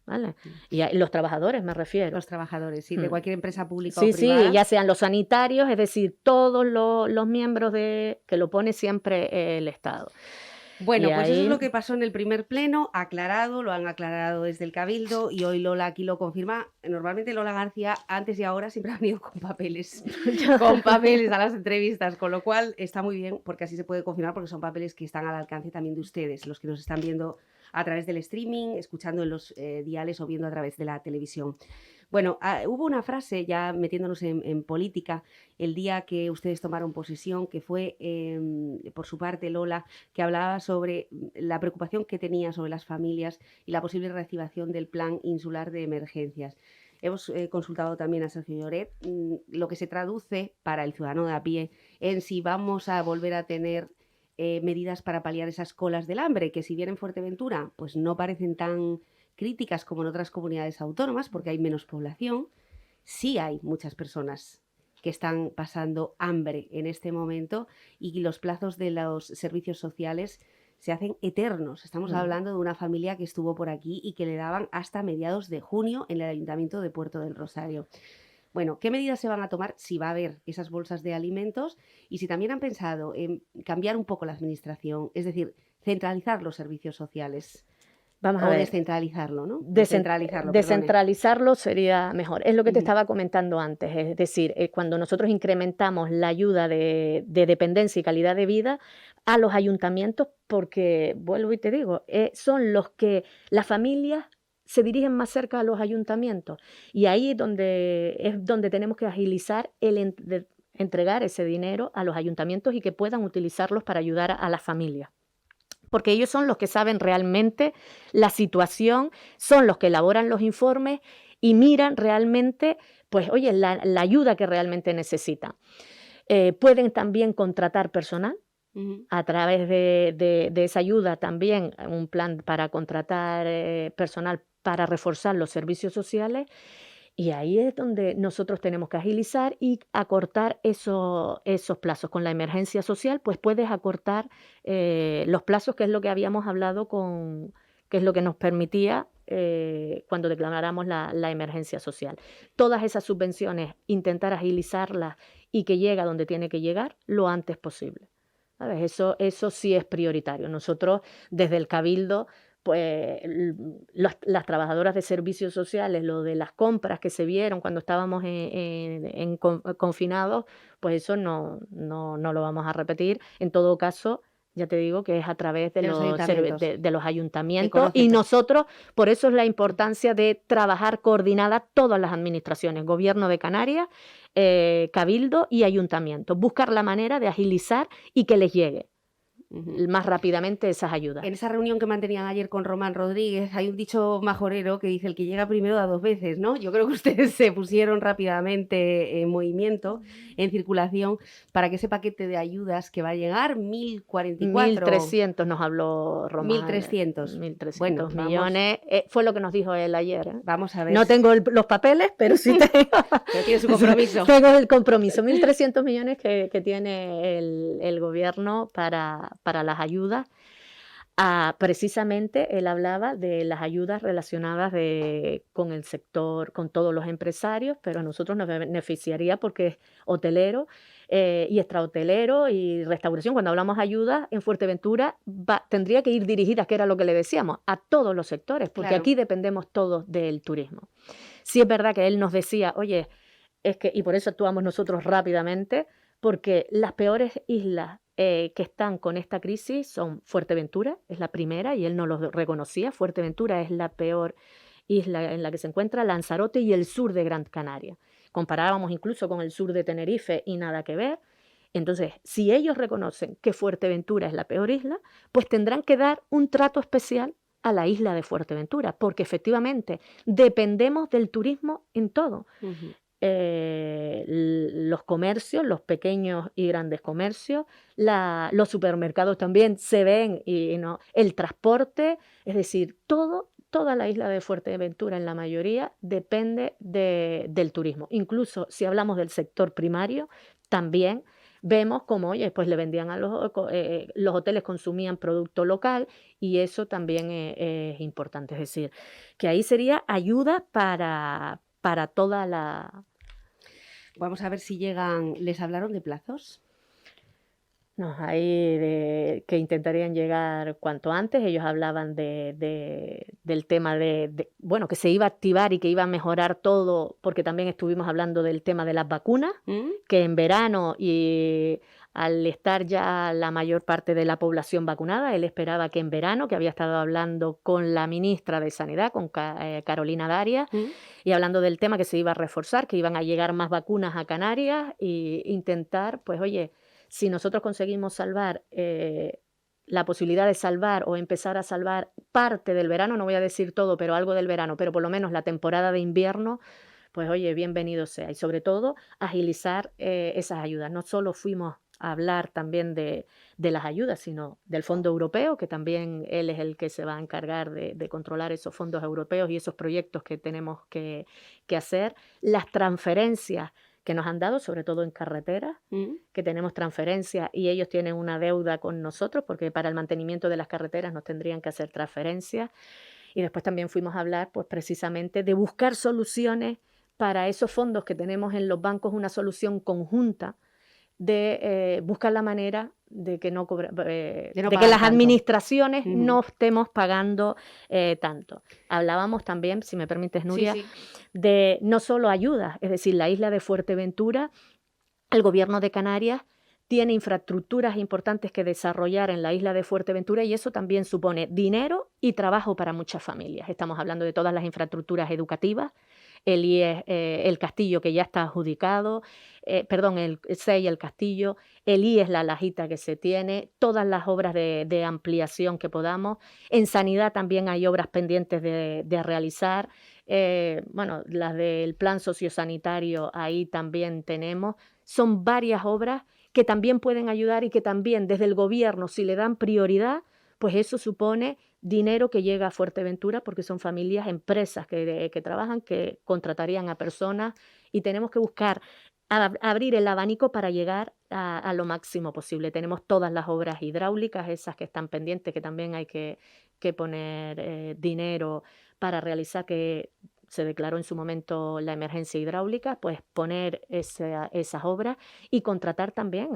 Speaker 5: ¿Vale? Y los trabajadores, me refiero.
Speaker 4: Los trabajadores, sí, de cualquier empresa pública o privada.
Speaker 5: Sí, ya sean los sanitarios, es decir, todos los miembros que lo pone siempre el Estado.
Speaker 4: Bueno, pues eso es lo que pasó en el primer pleno, aclarado, lo han aclarado desde el Cabildo y hoy Lola aquí lo confirma. Normalmente Lola García, antes y ahora, siempre ha venido con papeles a las entrevistas, con lo cual está muy bien porque así se puede confirmar, porque son papeles que están al alcance también de ustedes, los que nos están viendo a través del streaming, escuchando en los diales o viendo a través de la televisión. Bueno, hubo una frase, ya metiéndonos en política, el día que ustedes tomaron posesión, que fue por su parte Lola, que hablaba sobre la preocupación que tenía sobre las familias y la posible reactivación del Plan Insular de Emergencias. Hemos consultado también a Sergio Lloret, lo que se traduce para el ciudadano de a pie en si vamos a volver a tener medidas para paliar esas colas del hambre, que si bien en Fuerteventura pues no parecen tan críticas como en otras comunidades autónomas, porque hay menos población, sí hay muchas personas que están pasando hambre en este momento y los plazos de los servicios sociales se hacen eternos. Estamos hablando de una familia que estuvo por aquí y que le daban hasta mediados de junio en el Ayuntamiento de Puerto del Rosario. Bueno, ¿qué medidas se van a tomar si va a haber esas bolsas de alimentos? Y si también han pensado en cambiar un poco la administración, es decir, centralizar los servicios sociales.
Speaker 5: Vamos a ver.
Speaker 4: Descentralizarlo, ¿no?
Speaker 5: Descentralizarlo sería mejor. Es lo que te estaba comentando antes. Es decir, cuando nosotros incrementamos la ayuda de dependencia y calidad de vida a los ayuntamientos, porque, vuelvo y te digo, son los que las familias se dirigen más cerca a los ayuntamientos. Y ahí es donde tenemos que agilizar entregar ese dinero a los ayuntamientos y que puedan utilizarlos para ayudar a las familias. Porque ellos son los que saben realmente la situación, son los que elaboran los informes y miran realmente, pues, oye, la ayuda que realmente necesitan. Pueden también contratar personal. A través de esa ayuda también un plan para contratar personal para reforzar los servicios sociales, y ahí es donde nosotros tenemos que agilizar y acortar esos plazos. Con la emergencia social, pues puedes acortar los plazos, que es lo que habíamos hablado que es lo que nos permitía cuando declaráramos la emergencia social. Todas esas subvenciones, intentar agilizarlas y que llegue a donde tiene que llegar lo antes posible. ¿Sabes? Eso sí es prioritario. Nosotros, desde el Cabildo, pues las trabajadoras de servicios sociales, lo de las compras que se vieron cuando estábamos confinados, pues eso no lo vamos a repetir. En todo caso, ya te digo que es a través de los ayuntamientos, y nosotros, por eso es la importancia de trabajar coordinada todas las administraciones, Gobierno de Canarias, Cabildo y Ayuntamiento, buscar la manera de agilizar y que les llegue más rápidamente esas ayudas.
Speaker 4: En esa reunión que mantenían ayer con Román Rodríguez hay un dicho majorero que dice: el que llega primero da dos veces, ¿no? Yo creo que ustedes se pusieron rápidamente en movimiento, en circulación, para que ese paquete de ayudas que va a llegar, 1.044...
Speaker 5: 1.300 nos habló Román.
Speaker 4: 1.300.
Speaker 5: Bueno, millones, fue lo que nos dijo él ayer.
Speaker 4: Vamos a ver.
Speaker 5: No tengo los papeles, pero sí tengo...
Speaker 4: Pero tiene su compromiso.
Speaker 5: Tengo el compromiso. 1.300 millones que tiene el gobierno para las ayudas. Precisamente él hablaba de las ayudas relacionadas con el sector, con todos los empresarios, pero a nosotros nos beneficiaría porque es hotelero y extrahotelero y restauración. Cuando hablamos de ayudas en Fuerteventura, tendría que ir dirigida, que era lo que le decíamos, a todos los sectores, porque
Speaker 4: claro,
Speaker 5: aquí dependemos todos del turismo. Sí es verdad que él nos decía, oye, y por eso actuamos nosotros rápidamente, porque las peores islas que están con esta crisis son Fuerteventura, es la primera, y él no lo reconocía. Fuerteventura es la peor isla en la que se encuentra, Lanzarote y el sur de Gran Canaria. Comparábamos incluso con el sur de Tenerife y nada que ver. Entonces, si ellos reconocen que Fuerteventura es la peor isla, pues tendrán que dar un trato especial a la isla de Fuerteventura, porque efectivamente dependemos del turismo en todo.
Speaker 4: Uh-huh.
Speaker 5: Los comercios, los pequeños y grandes comercios, los supermercados también se ven, y no, el transporte, es decir, toda la isla de Fuerteventura en la mayoría depende del turismo. Incluso si hablamos del sector primario, también vemos como, oye, pues le vendían a los hoteles, consumían producto local, y eso también es importante. Es decir, que ahí sería ayuda para toda la...
Speaker 4: Vamos a ver si llegan. ¿Les hablaron de plazos?
Speaker 5: No, ahí que intentarían llegar cuanto antes. Ellos hablaban del tema bueno, que se iba a activar y que iba a mejorar todo, porque también estuvimos hablando del tema de las vacunas, que en verano, y al estar ya la mayor parte de la población vacunada, él esperaba que en verano, que había estado hablando con la ministra de Sanidad, con Carolina Darias, y hablando del tema que se iba a reforzar, que iban a llegar más vacunas a Canarias, e intentar, pues oye, si nosotros conseguimos salvar la posibilidad de salvar o empezar a salvar parte del verano, no voy a decir todo, pero algo del verano, pero por lo menos la temporada de invierno, pues oye, bienvenido sea. Y sobre todo, agilizar esas ayudas. No solo fuimos a hablar también de las ayudas, sino del Fondo Europeo, que también él es el que se va a encargar de controlar esos fondos europeos y esos proyectos que tenemos que hacer. Las transferencias que nos han dado, sobre todo en carreteras, que tenemos transferencias y ellos tienen una deuda con nosotros, porque para el mantenimiento de las carreteras nos tendrían que hacer transferencias. Y después también fuimos a hablar, pues precisamente, de buscar soluciones para esos fondos que tenemos en los bancos, una solución conjunta, de buscar la manera de que que las administraciones no estemos pagando tanto. Hablábamos también, si me permites, Nuria, de no solo ayudas, es decir, la isla de Fuerteventura, el Gobierno de Canarias tiene infraestructuras importantes que desarrollar en la isla de Fuerteventura y eso también supone dinero y trabajo para muchas familias. Estamos hablando de todas las infraestructuras educativas, el IES, el castillo que ya está adjudicado, el SEI, el castillo, el IES, la lajita que se tiene, todas las obras de ampliación que podamos. En sanidad también hay obras pendientes de realizar. Las del plan sociosanitario ahí también tenemos. Son varias obras que también pueden ayudar y que también desde el gobierno, si le dan prioridad, pues eso supone dinero que llega a Fuerteventura porque son familias, empresas que trabajan, que contratarían a personas y tenemos que buscar abrir el abanico para llegar a lo máximo posible. Tenemos todas las obras hidráulicas, esas que están pendientes, que también hay que poner dinero para realizar, que se declaró en su momento la emergencia hidráulica, pues poner esas obras y contratar también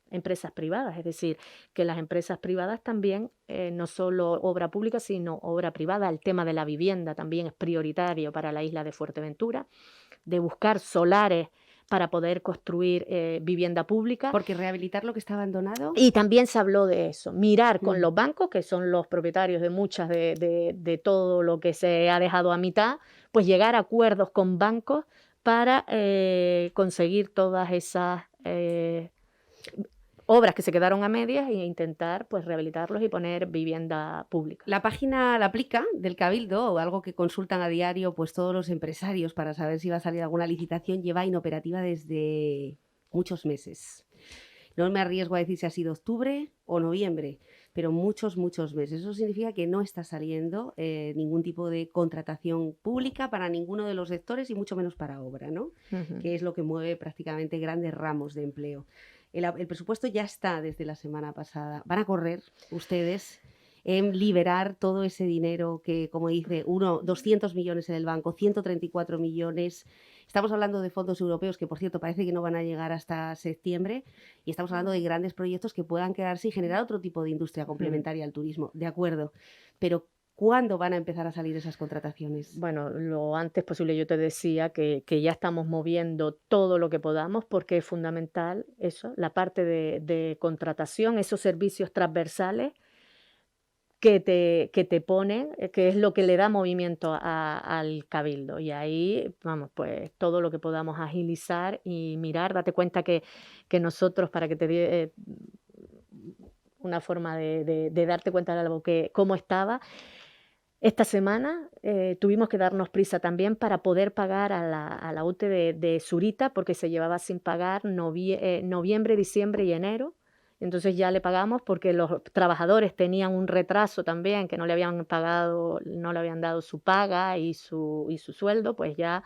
Speaker 5: empresas privadas, es decir, que las empresas privadas también, no solo obra pública, sino obra privada. El tema de la vivienda también es prioritario para la isla de Fuerteventura, de buscar solares para poder construir vivienda pública.
Speaker 4: Porque rehabilitar lo que está abandonado.
Speaker 5: Y también se habló de eso, mirar con los bancos, que son los propietarios de muchas de todo lo que se ha dejado a mitad, pues llegar a acuerdos con bancos para conseguir todas esas obras que se quedaron a medias e intentar pues rehabilitarlos y poner vivienda pública.
Speaker 4: La página, la aplica del Cabildo, o algo que consultan a diario pues todos los empresarios para saber si va a salir alguna licitación, lleva inoperativa desde muchos meses. No me arriesgo a decir si ha sido octubre o noviembre, pero muchos meses. Eso significa que no está saliendo ningún tipo de contratación pública para ninguno de los sectores y mucho menos para obra, ¿no? Que es lo que mueve prácticamente grandes ramos de empleo. El presupuesto ya está desde la semana pasada. ¿Van a correr ustedes en liberar todo ese dinero que, como dice, 200 millones en el banco, 134 millones? Estamos hablando de fondos europeos que, por cierto, parece que no van a llegar hasta septiembre, y estamos hablando de grandes proyectos que puedan quedarse y generar otro tipo de industria complementaria al turismo. De acuerdo, pero ¿cuándo van a empezar a salir esas contrataciones?
Speaker 5: Bueno, lo antes posible. Yo te decía que ya estamos moviendo todo lo que podamos porque es fundamental eso, la parte de contratación, esos servicios transversales que te ponen, que es lo que le da movimiento al Cabildo. Y ahí, vamos, pues todo lo que podamos agilizar y mirar. Date cuenta que nosotros, para que te dé una forma de darte cuenta de algo, cómo estaba, esta semana tuvimos que darnos prisa también para poder pagar a la UTE de Zurita, porque se llevaba sin pagar noviembre, diciembre y enero. Entonces ya le pagamos porque los trabajadores tenían un retraso también, que no le habían pagado, no le habían dado su paga y su sueldo. Pues ya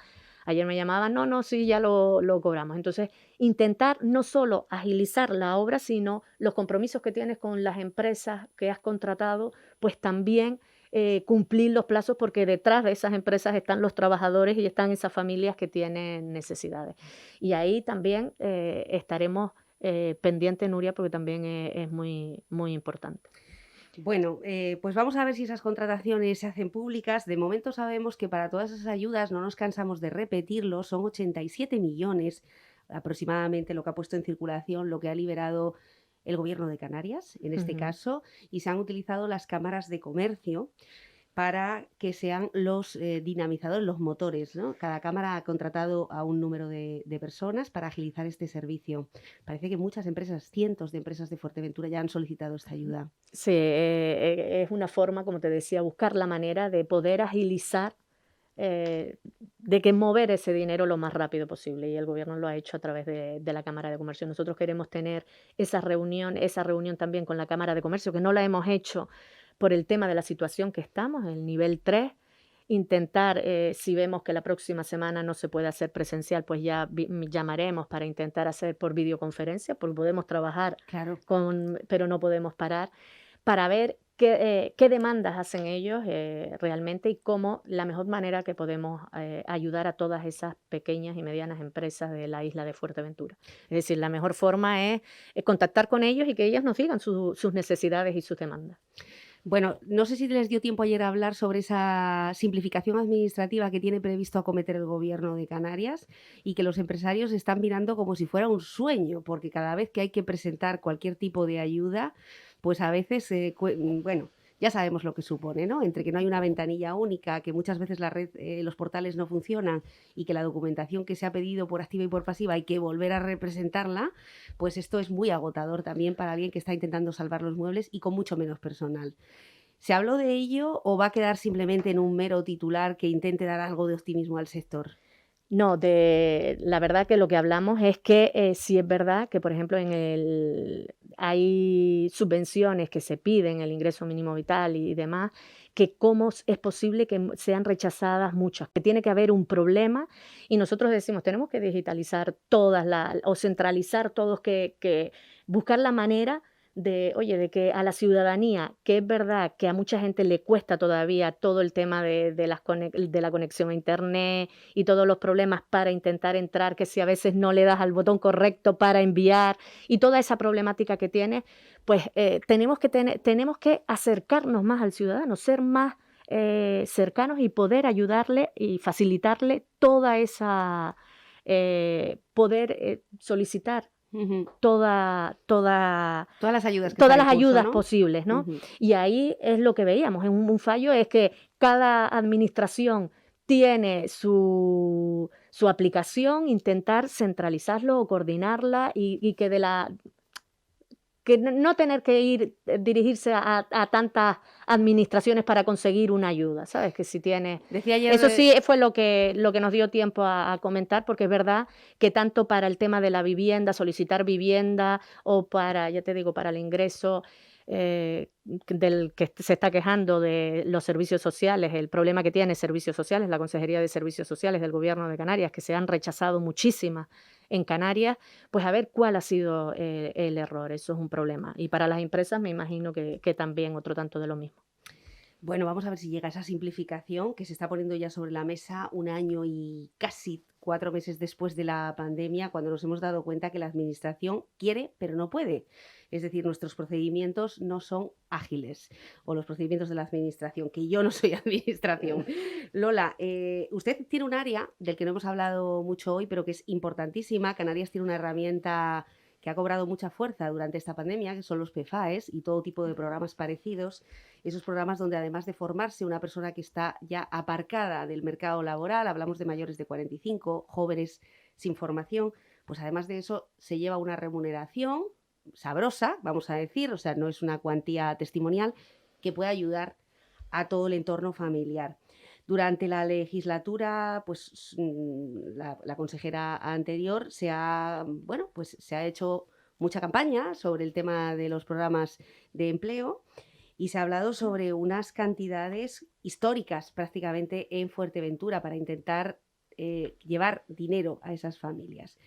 Speaker 5: ayer me llamaban, no, sí, ya lo cobramos. Entonces, intentar no solo agilizar la obra, sino los compromisos que tienes con las empresas que has contratado, pues también cumplir los plazos, porque detrás de esas empresas están los trabajadores y están esas familias que tienen necesidades. Y ahí también estaremos pendiente, Nuria, porque también es muy, muy importante.
Speaker 4: Bueno, pues vamos a ver si esas contrataciones se hacen públicas. De momento sabemos que para todas esas ayudas, no nos cansamos de repetirlo, son 87 millones aproximadamente lo que ha puesto en circulación, lo que ha liberado el Gobierno de Canarias, en este caso, y se han utilizado las cámaras de comercio para que sean los dinamizadores, los motores, ¿no? Cada cámara ha contratado a un número de personas para agilizar este servicio. Parece que muchas empresas, cientos de empresas de Fuerteventura ya han solicitado esta ayuda.
Speaker 5: Sí, es una forma, como te decía, buscar la manera de poder agilizar, de que mover ese dinero lo más rápido posible, y el Gobierno lo ha hecho a través de la Cámara de Comercio. Nosotros queremos tener esa reunión también con la Cámara de Comercio, que no la hemos hecho por el tema de la situación que estamos, el nivel 3, intentar, si vemos que la próxima semana no se puede hacer presencial, pues ya llamaremos para intentar hacer por videoconferencia, porque podemos trabajar,
Speaker 4: claro,
Speaker 5: pero no podemos parar, para ver qué demandas hacen ellos realmente y cómo la mejor manera que podemos ayudar a todas esas pequeñas y medianas empresas de la isla de Fuerteventura. Es decir, la mejor forma es contactar con ellos y que ellos nos digan sus necesidades y sus demandas.
Speaker 4: Bueno, no sé si les dio tiempo ayer a hablar sobre esa simplificación administrativa que tiene previsto acometer el Gobierno de Canarias y que los empresarios están mirando como si fuera un sueño, porque cada vez que hay que presentar cualquier tipo de ayuda, pues a veces, bueno, ya sabemos lo que supone, ¿no? Entre que no hay una ventanilla única, que muchas veces la red, los portales no funcionan y que la documentación que se ha pedido por activa y por pasiva hay que volver a representarla, pues esto es muy agotador también para alguien que está intentando salvar los muebles y con mucho menos personal. ¿Se habló de ello o va a quedar simplemente en un mero titular que intente dar algo de optimismo al sector?
Speaker 5: No, la verdad que lo que hablamos es que sí es verdad que, por ejemplo, hay subvenciones que se piden, el ingreso mínimo vital y demás, que cómo es posible que sean rechazadas muchas, que tiene que haber un problema y nosotros decimos, tenemos que digitalizar todas o centralizar todos, que buscar la manera de, oye, de que a la ciudadanía, que es verdad que a mucha gente le cuesta todavía todo el tema de la conexión a internet y todos los problemas para intentar entrar, que si a veces no le das al botón correcto para enviar y toda esa problemática que tiene, pues tenemos que acercarnos más al ciudadano, ser más cercanos y poder ayudarle y facilitarle toda esa, poder solicitar
Speaker 4: Ujú.
Speaker 5: todas
Speaker 4: Todas las ayudas que
Speaker 5: las
Speaker 4: están en curso,
Speaker 5: ayudas
Speaker 4: ¿no?
Speaker 5: posibles, ¿no?
Speaker 4: Ujú.
Speaker 5: Y ahí es lo que veíamos, un fallo es que cada administración tiene su aplicación, intentar centralizarlo o coordinarla y que que no tener que dirigirse a tantas administraciones para conseguir una ayuda, ¿sabes? Que si tiene
Speaker 4: Decía ayer,
Speaker 5: eso sí fue lo que nos dio tiempo a comentar, porque es verdad que tanto para el tema de la vivienda, solicitar vivienda o para, ya te digo, para el ingreso, del que se está quejando de los servicios sociales, el problema que tiene Servicios Sociales, la Consejería de Servicios Sociales del Gobierno de Canarias, que se han rechazado muchísimas en Canarias, pues a ver cuál ha sido el error, eso es un problema. Y para las empresas me imagino que también otro tanto de lo mismo.
Speaker 4: bueno, vamos a ver si llega esa simplificación que se está poniendo ya sobre la mesa un año y casi 4 meses después de la pandemia, cuando nos hemos dado cuenta que la administración quiere, pero no puede. Es decir, nuestros procedimientos no son ágiles, o los procedimientos de la administración, que yo no soy administración. Lola, usted tiene un área del que no hemos hablado mucho hoy, pero que es importantísima. Canarias tiene una herramienta que ha cobrado mucha fuerza durante esta pandemia, que son los PFAES y todo tipo de programas parecidos. Esos programas donde además de formarse una persona que está ya aparcada del mercado laboral, hablamos de mayores de 45, jóvenes sin formación, pues además de eso se lleva una remuneración sabrosa, vamos a decir, o sea, no es una cuantía testimonial que puede ayudar a todo el entorno familiar. Durante la legislatura, pues la consejera anterior se ha hecho mucha campaña sobre el tema de los programas de empleo y se ha hablado sobre unas cantidades históricas prácticamente en Fuerteventura para intentar llevar dinero a esas familias.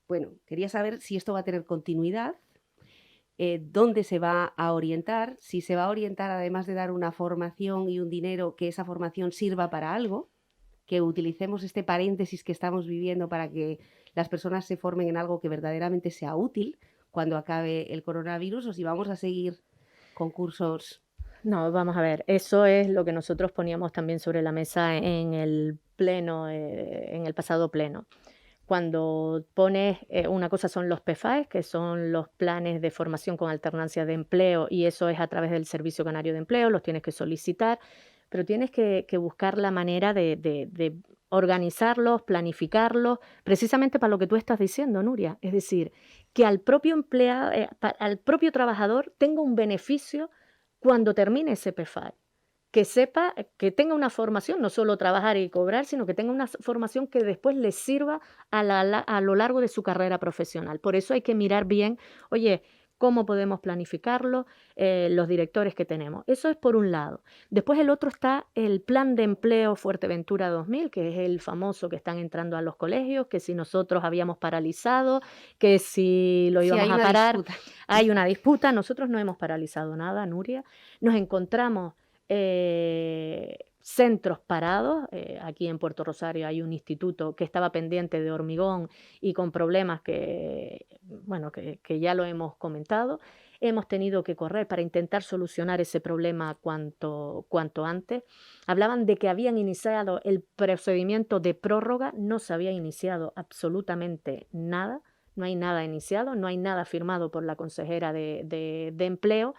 Speaker 4: Bueno, quería saber si esto va a tener continuidad, dónde se va a orientar, si se va a orientar además de dar una formación y un dinero, que esa formación sirva para algo, que utilicemos este paréntesis que estamos viviendo para que las personas se formen en algo que verdaderamente sea útil cuando acabe el coronavirus, o si vamos a seguir con cursos.
Speaker 5: No, vamos a ver, eso es lo que nosotros poníamos también sobre la mesa en el pleno, en el pasado pleno. Cuando pones, una cosa son los PFAES, que son los planes de formación con alternancia de empleo, y eso es a través del Servicio Canario de Empleo, los tienes que solicitar, pero tienes que buscar la manera de organizarlos, planificarlos, precisamente para lo que tú estás diciendo, Nuria. Es decir, que al propio empleado, al propio trabajador tenga un beneficio cuando termine ese PFAE. Que sepa, que tenga una formación, no solo trabajar y cobrar, sino que tenga una formación que después le sirva a lo largo de su carrera profesional. Por eso hay que mirar bien, oye, cómo podemos planificarlo, los directores que tenemos. Eso es por un lado. Después el otro está el Plan de Empleo Fuerteventura 2000, que es el famoso que están entrando a los colegios, que si nosotros habíamos paralizado, que si lo
Speaker 4: Sí,
Speaker 5: íbamos
Speaker 4: hay
Speaker 5: a
Speaker 4: una
Speaker 5: parar.
Speaker 4: disputa.
Speaker 5: Hay una disputa, nosotros no hemos paralizado nada, Nuria. Nos encontramos centros parados. Aquí en Puerto Rosario hay un instituto que estaba pendiente de hormigón y con problemas que ya lo hemos comentado. hemos tenido que correr para intentar solucionar ese problema cuanto antes. Hablaban de que habían iniciado el procedimiento de prórroga, no se había iniciado absolutamente nada. No hay nada iniciado, no hay nada firmado por la consejera de Empleo,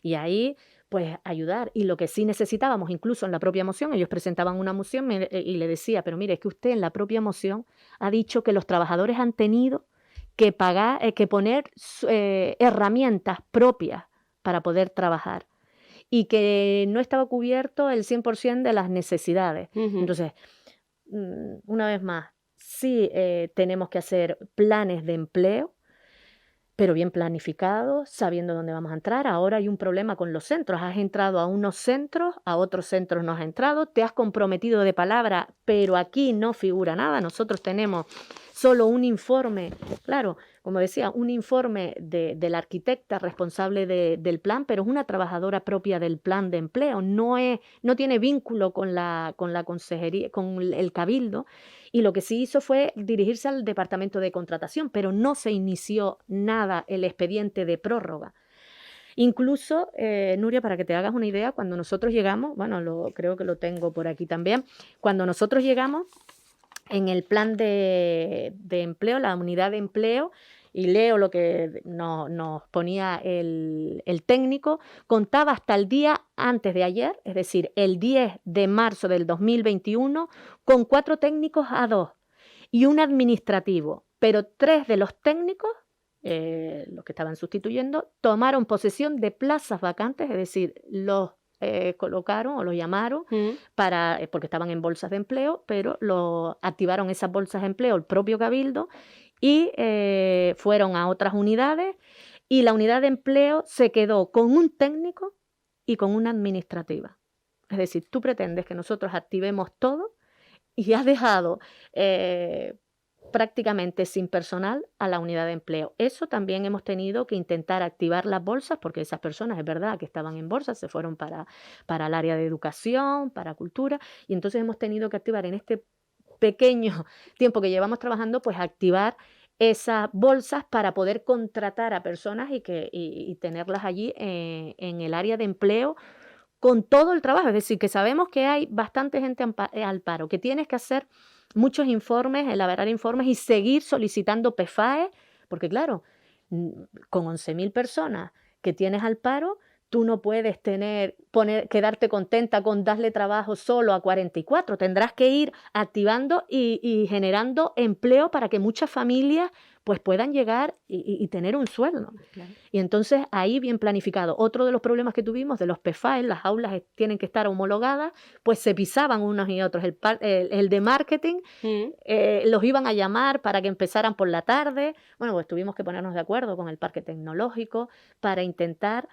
Speaker 5: y ahí pues ayudar. Y lo que sí necesitábamos, incluso en la propia moción, ellos presentaban una moción y le decía, pero mire, es que usted en la propia moción ha dicho que los trabajadores han tenido que poner herramientas propias para poder trabajar y que no estaba cubierto el 100% de las necesidades. Entonces, una vez más, sí tenemos que hacer planes de empleo, pero bien planificados, sabiendo dónde vamos a entrar. Ahora hay un problema con los centros. Has entrado a unos centros, a otros centros no has entrado, te has comprometido de palabra, pero aquí no figura nada. Nosotros tenemos solo un informe, claro, como decía, un informe de la arquitecta responsable del plan, pero es una trabajadora propia del plan de empleo, no tiene vínculo con la consejería, con el cabildo, y lo que sí hizo fue dirigirse al departamento de contratación, pero no se inició nada el expediente de prórroga. Incluso, Nuria, para que te hagas una idea, cuando nosotros llegamos, bueno, creo que lo tengo por aquí también, cuando nosotros llegamos en el plan de empleo, la unidad de empleo, y leo lo que nos ponía el técnico, contaba hasta el día antes de ayer, es decir, el 10 de marzo del 2021, con 4 técnicos A2 y un administrativo, pero 3 de los técnicos, los que estaban sustituyendo, tomaron posesión de plazas vacantes, es decir, los colocaron o los llamaron porque estaban en bolsas de empleo, pero activaron esas bolsas de empleo el propio cabildo y fueron a otras unidades, y la unidad de empleo se quedó con un técnico y con una administrativa. Es decir, tú pretendes que nosotros activemos todo y has dejado prácticamente sin personal a la unidad de empleo. Eso también hemos tenido que intentar activar las bolsas, porque esas personas, es verdad, que estaban en bolsas, se fueron para el área de educación, para cultura, y entonces hemos tenido que activar en este pequeño tiempo que llevamos trabajando, pues activar esas bolsas para poder contratar a personas y tenerlas allí en el área de empleo con todo el trabajo. Es decir, que sabemos que hay bastante gente al paro, que tienes que hacer muchos informes, elaborar informes y seguir solicitando PFAE, porque claro, con 11.000 personas que tienes al paro, tú no puedes quedarte contenta con darle trabajo solo a 44. Tendrás que ir activando y generando empleo para que muchas familias pues puedan llegar y tener un sueldo. Claro. Y entonces ahí bien planificado. Otro de los problemas que tuvimos de los PFAE, las aulas tienen que estar homologadas, pues se pisaban unos y otros. El de marketing los iban a llamar para que empezaran por la tarde. Bueno, pues tuvimos que ponernos de acuerdo con el parque tecnológico para intentar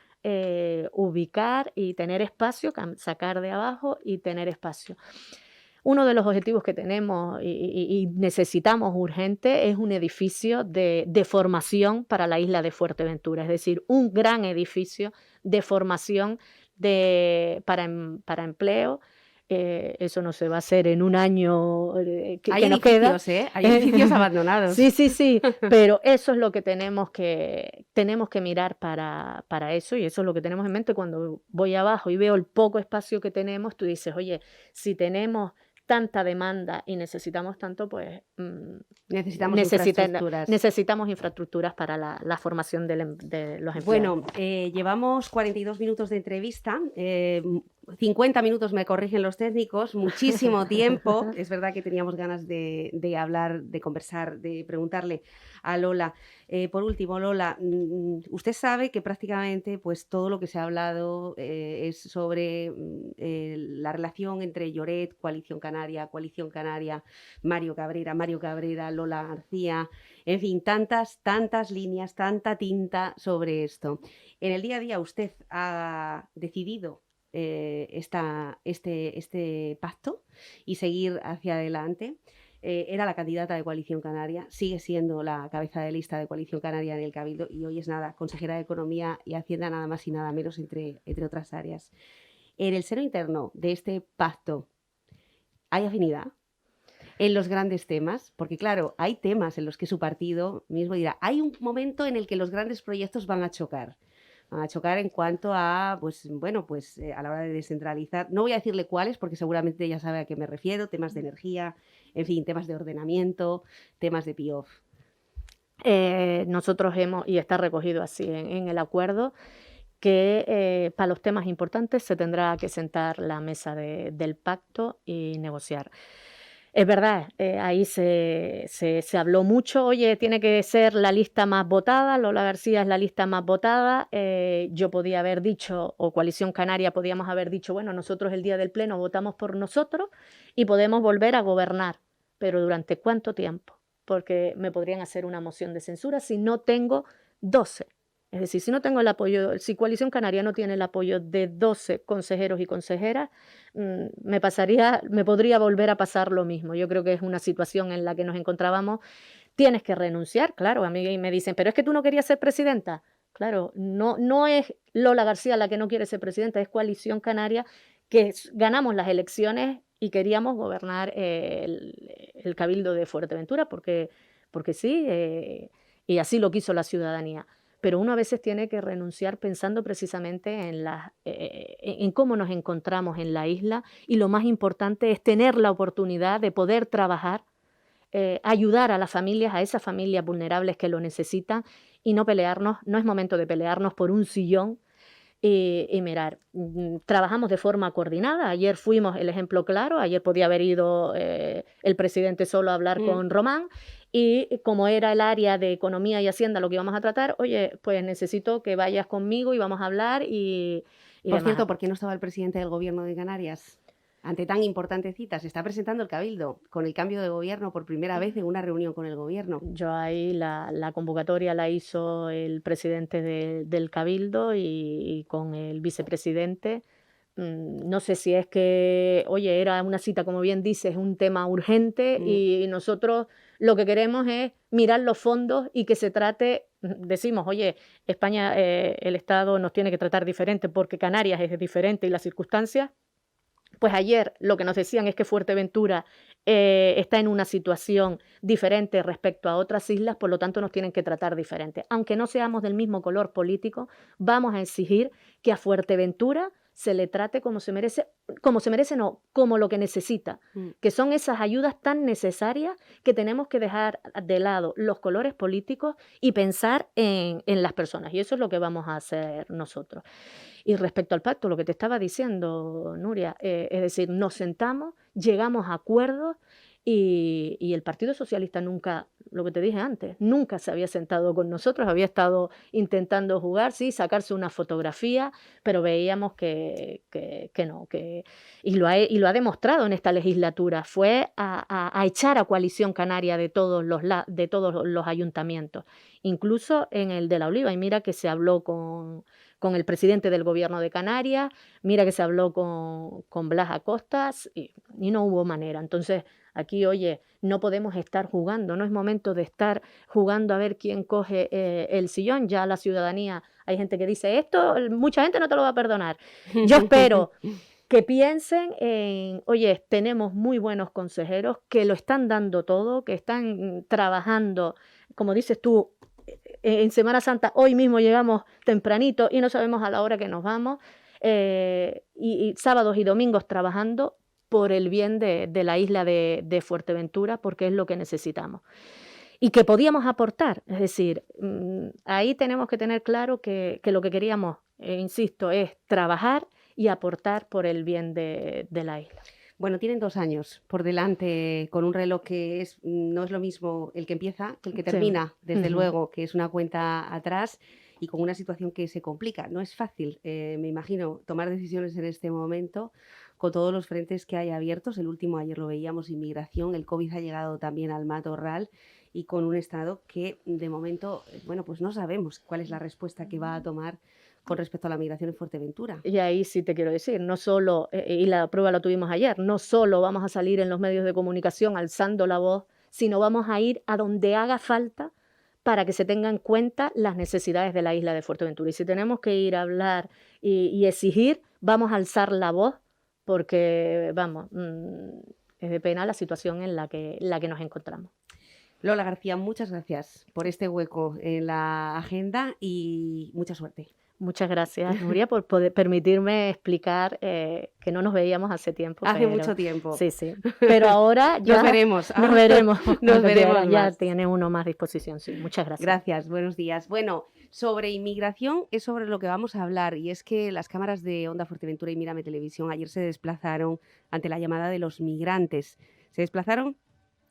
Speaker 5: ubicar y tener espacio, sacar de abajo y tener espacio. Uno de los objetivos que tenemos y necesitamos urgente es un edificio de formación para la isla de Fuerteventura, es decir, un gran edificio de formación para empleo. Eso no se va a hacer en un año que nos queda.
Speaker 4: Hay edificios abandonados.
Speaker 5: Sí, pero eso es lo que tenemos que mirar para eso, y eso es lo que tenemos en mente. Cuando voy abajo y veo el poco espacio que tenemos, tú dices, oye, si tenemos tanta demanda y necesitamos tanto, pues necesitamos infraestructuras para la formación de los empleados.
Speaker 4: Bueno, llevamos 42 minutos de entrevista, 50 minutos me corrigen los técnicos, muchísimo tiempo. Es verdad que teníamos ganas de hablar, de conversar, de preguntarle a Lola. Por último, Lola, usted sabe que prácticamente pues, todo lo que se ha hablado es sobre la relación entre Lloret, Coalición Canaria, Mario Cabrera, Lola García, en fin, tantas líneas, tanta tinta sobre esto. En el día a día usted ha decidido este pacto y seguir hacia adelante. Era la candidata de Coalición Canaria, sigue siendo la cabeza de lista de Coalición Canaria en el Cabildo y hoy es consejera de Economía y Hacienda, nada más y nada menos, entre otras áreas. En el seno interno de este pacto, ¿hay afinidad en los grandes temas? Porque claro, hay temas en los que su partido mismo dirá, hay un momento en el que los grandes proyectos van a chocar. en cuanto a, pues bueno, pues a la hora de descentralizar. No voy a decirle cuáles, porque seguramente ya sabe a qué me refiero, temas de energía, en fin, temas de ordenamiento, temas de PIOF.
Speaker 5: Nosotros hemos, y está recogido así en el acuerdo, que para los temas importantes se tendrá que sentar la mesa del pacto y negociar. Es verdad, ahí se habló mucho, oye, tiene que ser la lista más votada, Lola García es la lista más votada, yo podía haber dicho, o Coalición Canaria podíamos haber dicho, bueno, nosotros el día del pleno votamos por nosotros y podemos volver a gobernar, pero ¿durante cuánto tiempo? Porque me podrían hacer una moción de censura si no tengo 12. Es decir, si no tengo el apoyo, si Coalición Canaria no tiene el apoyo de 12 consejeros y consejeras, me podría volver a pasar lo mismo. Yo creo que es una situación en la que nos encontrábamos. Tienes que renunciar, claro. A mí me dicen, pero es que tú no querías ser presidenta. Claro, no es Lola García la que no quiere ser presidenta, es Coalición Canaria, que ganamos las elecciones y queríamos gobernar el Cabildo de Fuerteventura, porque sí, y así lo quiso la ciudadanía. Pero uno a veces tiene que renunciar pensando precisamente en cómo nos encontramos en la isla, y lo más importante es tener la oportunidad de poder trabajar, ayudar a las familias, a esas familias vulnerables que lo necesitan, y no pelearnos. No es momento de pelearnos por un sillón. Y mirar, trabajamos de forma coordinada. Ayer fuimos el ejemplo claro, ayer podía haber ido el presidente solo a hablar con Román, y como era el área de Economía y Hacienda lo que íbamos a tratar, oye, pues necesito que vayas conmigo y vamos a hablar y
Speaker 4: Por
Speaker 5: demás.
Speaker 4: cierto, ¿por qué no estaba el presidente del Gobierno de Canarias? Ante tan importante cita, se está presentando el Cabildo con el cambio de gobierno por primera vez en una reunión con el Gobierno.
Speaker 5: Yo ahí la convocatoria la hizo el presidente del Cabildo y con el vicepresidente. No sé si es que, oye, era una cita, como bien dices, un tema urgente, y nosotros lo que queremos es mirar los fondos y que se trate, decimos, oye, España, el Estado nos tiene que tratar diferente porque Canarias es diferente y las circunstancias. Pues ayer lo que nos decían es que Fuerteventura está en una situación diferente respecto a otras islas, por lo tanto nos tienen que tratar diferente. Aunque no seamos del mismo color político, vamos a exigir que a Fuerteventura se le trate como se merece, no, como lo que necesita, que son esas ayudas tan necesarias que tenemos que dejar de lado los colores políticos y pensar en las personas, y eso es lo que vamos a hacer nosotros. Y respecto al pacto, lo que te estaba diciendo, Nuria, es decir, nos sentamos, llegamos a acuerdos, y el Partido Socialista nunca, lo que te dije antes, nunca se había sentado con nosotros, había estado intentando jugar, sí, sacarse una fotografía, pero veíamos que no, y lo ha demostrado en esta legislatura, fue a echar a Coalición Canaria de todos los ayuntamientos, incluso en el de La Oliva, y mira que se habló con el presidente del Gobierno de Canarias, mira que se habló con Blas Acosta, y no hubo manera. Entonces, aquí, oye, no podemos estar jugando, no es momento de estar jugando a ver quién coge el sillón. Ya la ciudadanía, hay gente que dice, esto mucha gente no te lo va a perdonar. Yo espero que piensen en, oye, tenemos muy buenos consejeros que lo están dando todo, que están trabajando, como dices tú, en Semana Santa. Hoy mismo llegamos tempranito y no sabemos a la hora que nos vamos, y sábados y domingos trabajando por el bien de la isla de Fuerteventura, porque es lo que necesitamos. Y que podíamos aportar, es decir, ahí tenemos que tener claro que lo que queríamos, insisto, es trabajar y aportar por el bien de la isla.
Speaker 4: Bueno, tienen 2 años por delante con un reloj que no es lo mismo el que empieza que el que termina, desde luego, que es una cuenta atrás y con una situación que se complica. No es fácil, me imagino, tomar decisiones en este momento con todos los frentes que hay abiertos. El último, ayer lo veíamos, inmigración, el COVID ha llegado también al matorral, y con un Estado que de momento, bueno, pues no sabemos cuál es la respuesta que va a tomar con respecto a la migración en Fuerteventura.
Speaker 5: Y ahí sí te quiero decir, no solo, y la prueba la tuvimos ayer, no solo vamos a salir en los medios de comunicación alzando la voz, sino vamos a ir a donde haga falta para que se tengan en cuenta las necesidades de la isla de Fuerteventura. Y si tenemos que ir a hablar y exigir, vamos a alzar la voz, porque, vamos, es de pena la situación en la que nos encontramos.
Speaker 4: Lola García, muchas gracias por este hueco en la agenda y mucha suerte.
Speaker 5: Muchas gracias, Nuria, por permitirme explicar que no nos veíamos hace tiempo.
Speaker 4: Hace mucho tiempo.
Speaker 5: Sí, sí. Pero ahora ya
Speaker 4: nos veremos.
Speaker 5: Nos veremos.
Speaker 4: Nos veremos
Speaker 5: ya
Speaker 4: más.
Speaker 5: tiene uno más disposición. Sí, muchas gracias.
Speaker 4: Gracias, buenos días. Bueno, sobre inmigración es sobre lo que vamos a hablar, y es que las cámaras de Onda Fuerteventura y Mírame Televisión ayer se desplazaron ante la llamada de los migrantes. Se desplazaron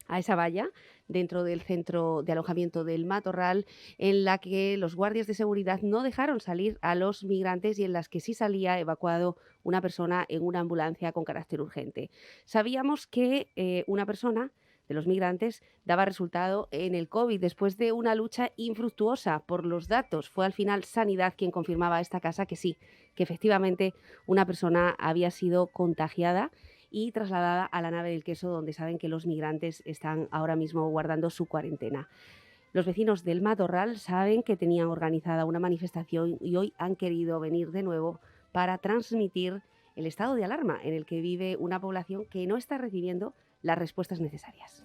Speaker 4: a esa valla dentro del centro de alojamiento del Matorral, en la que los guardias de seguridad no dejaron salir a los migrantes y en las que sí salía evacuado una persona en una ambulancia con carácter urgente. Sabíamos que una persona de los migrantes daba resultado en el COVID después de una lucha infructuosa por los datos. Fue al final Sanidad quien confirmaba a esta casa que sí, que efectivamente una persona había sido contagiada y trasladada a la nave del queso, donde saben que los migrantes están ahora mismo guardando su cuarentena. Los vecinos del Matorral saben que tenían organizada una manifestación y hoy han querido venir de nuevo para transmitir el estado de alarma en el que vive una población que no está recibiendo las respuestas necesarias.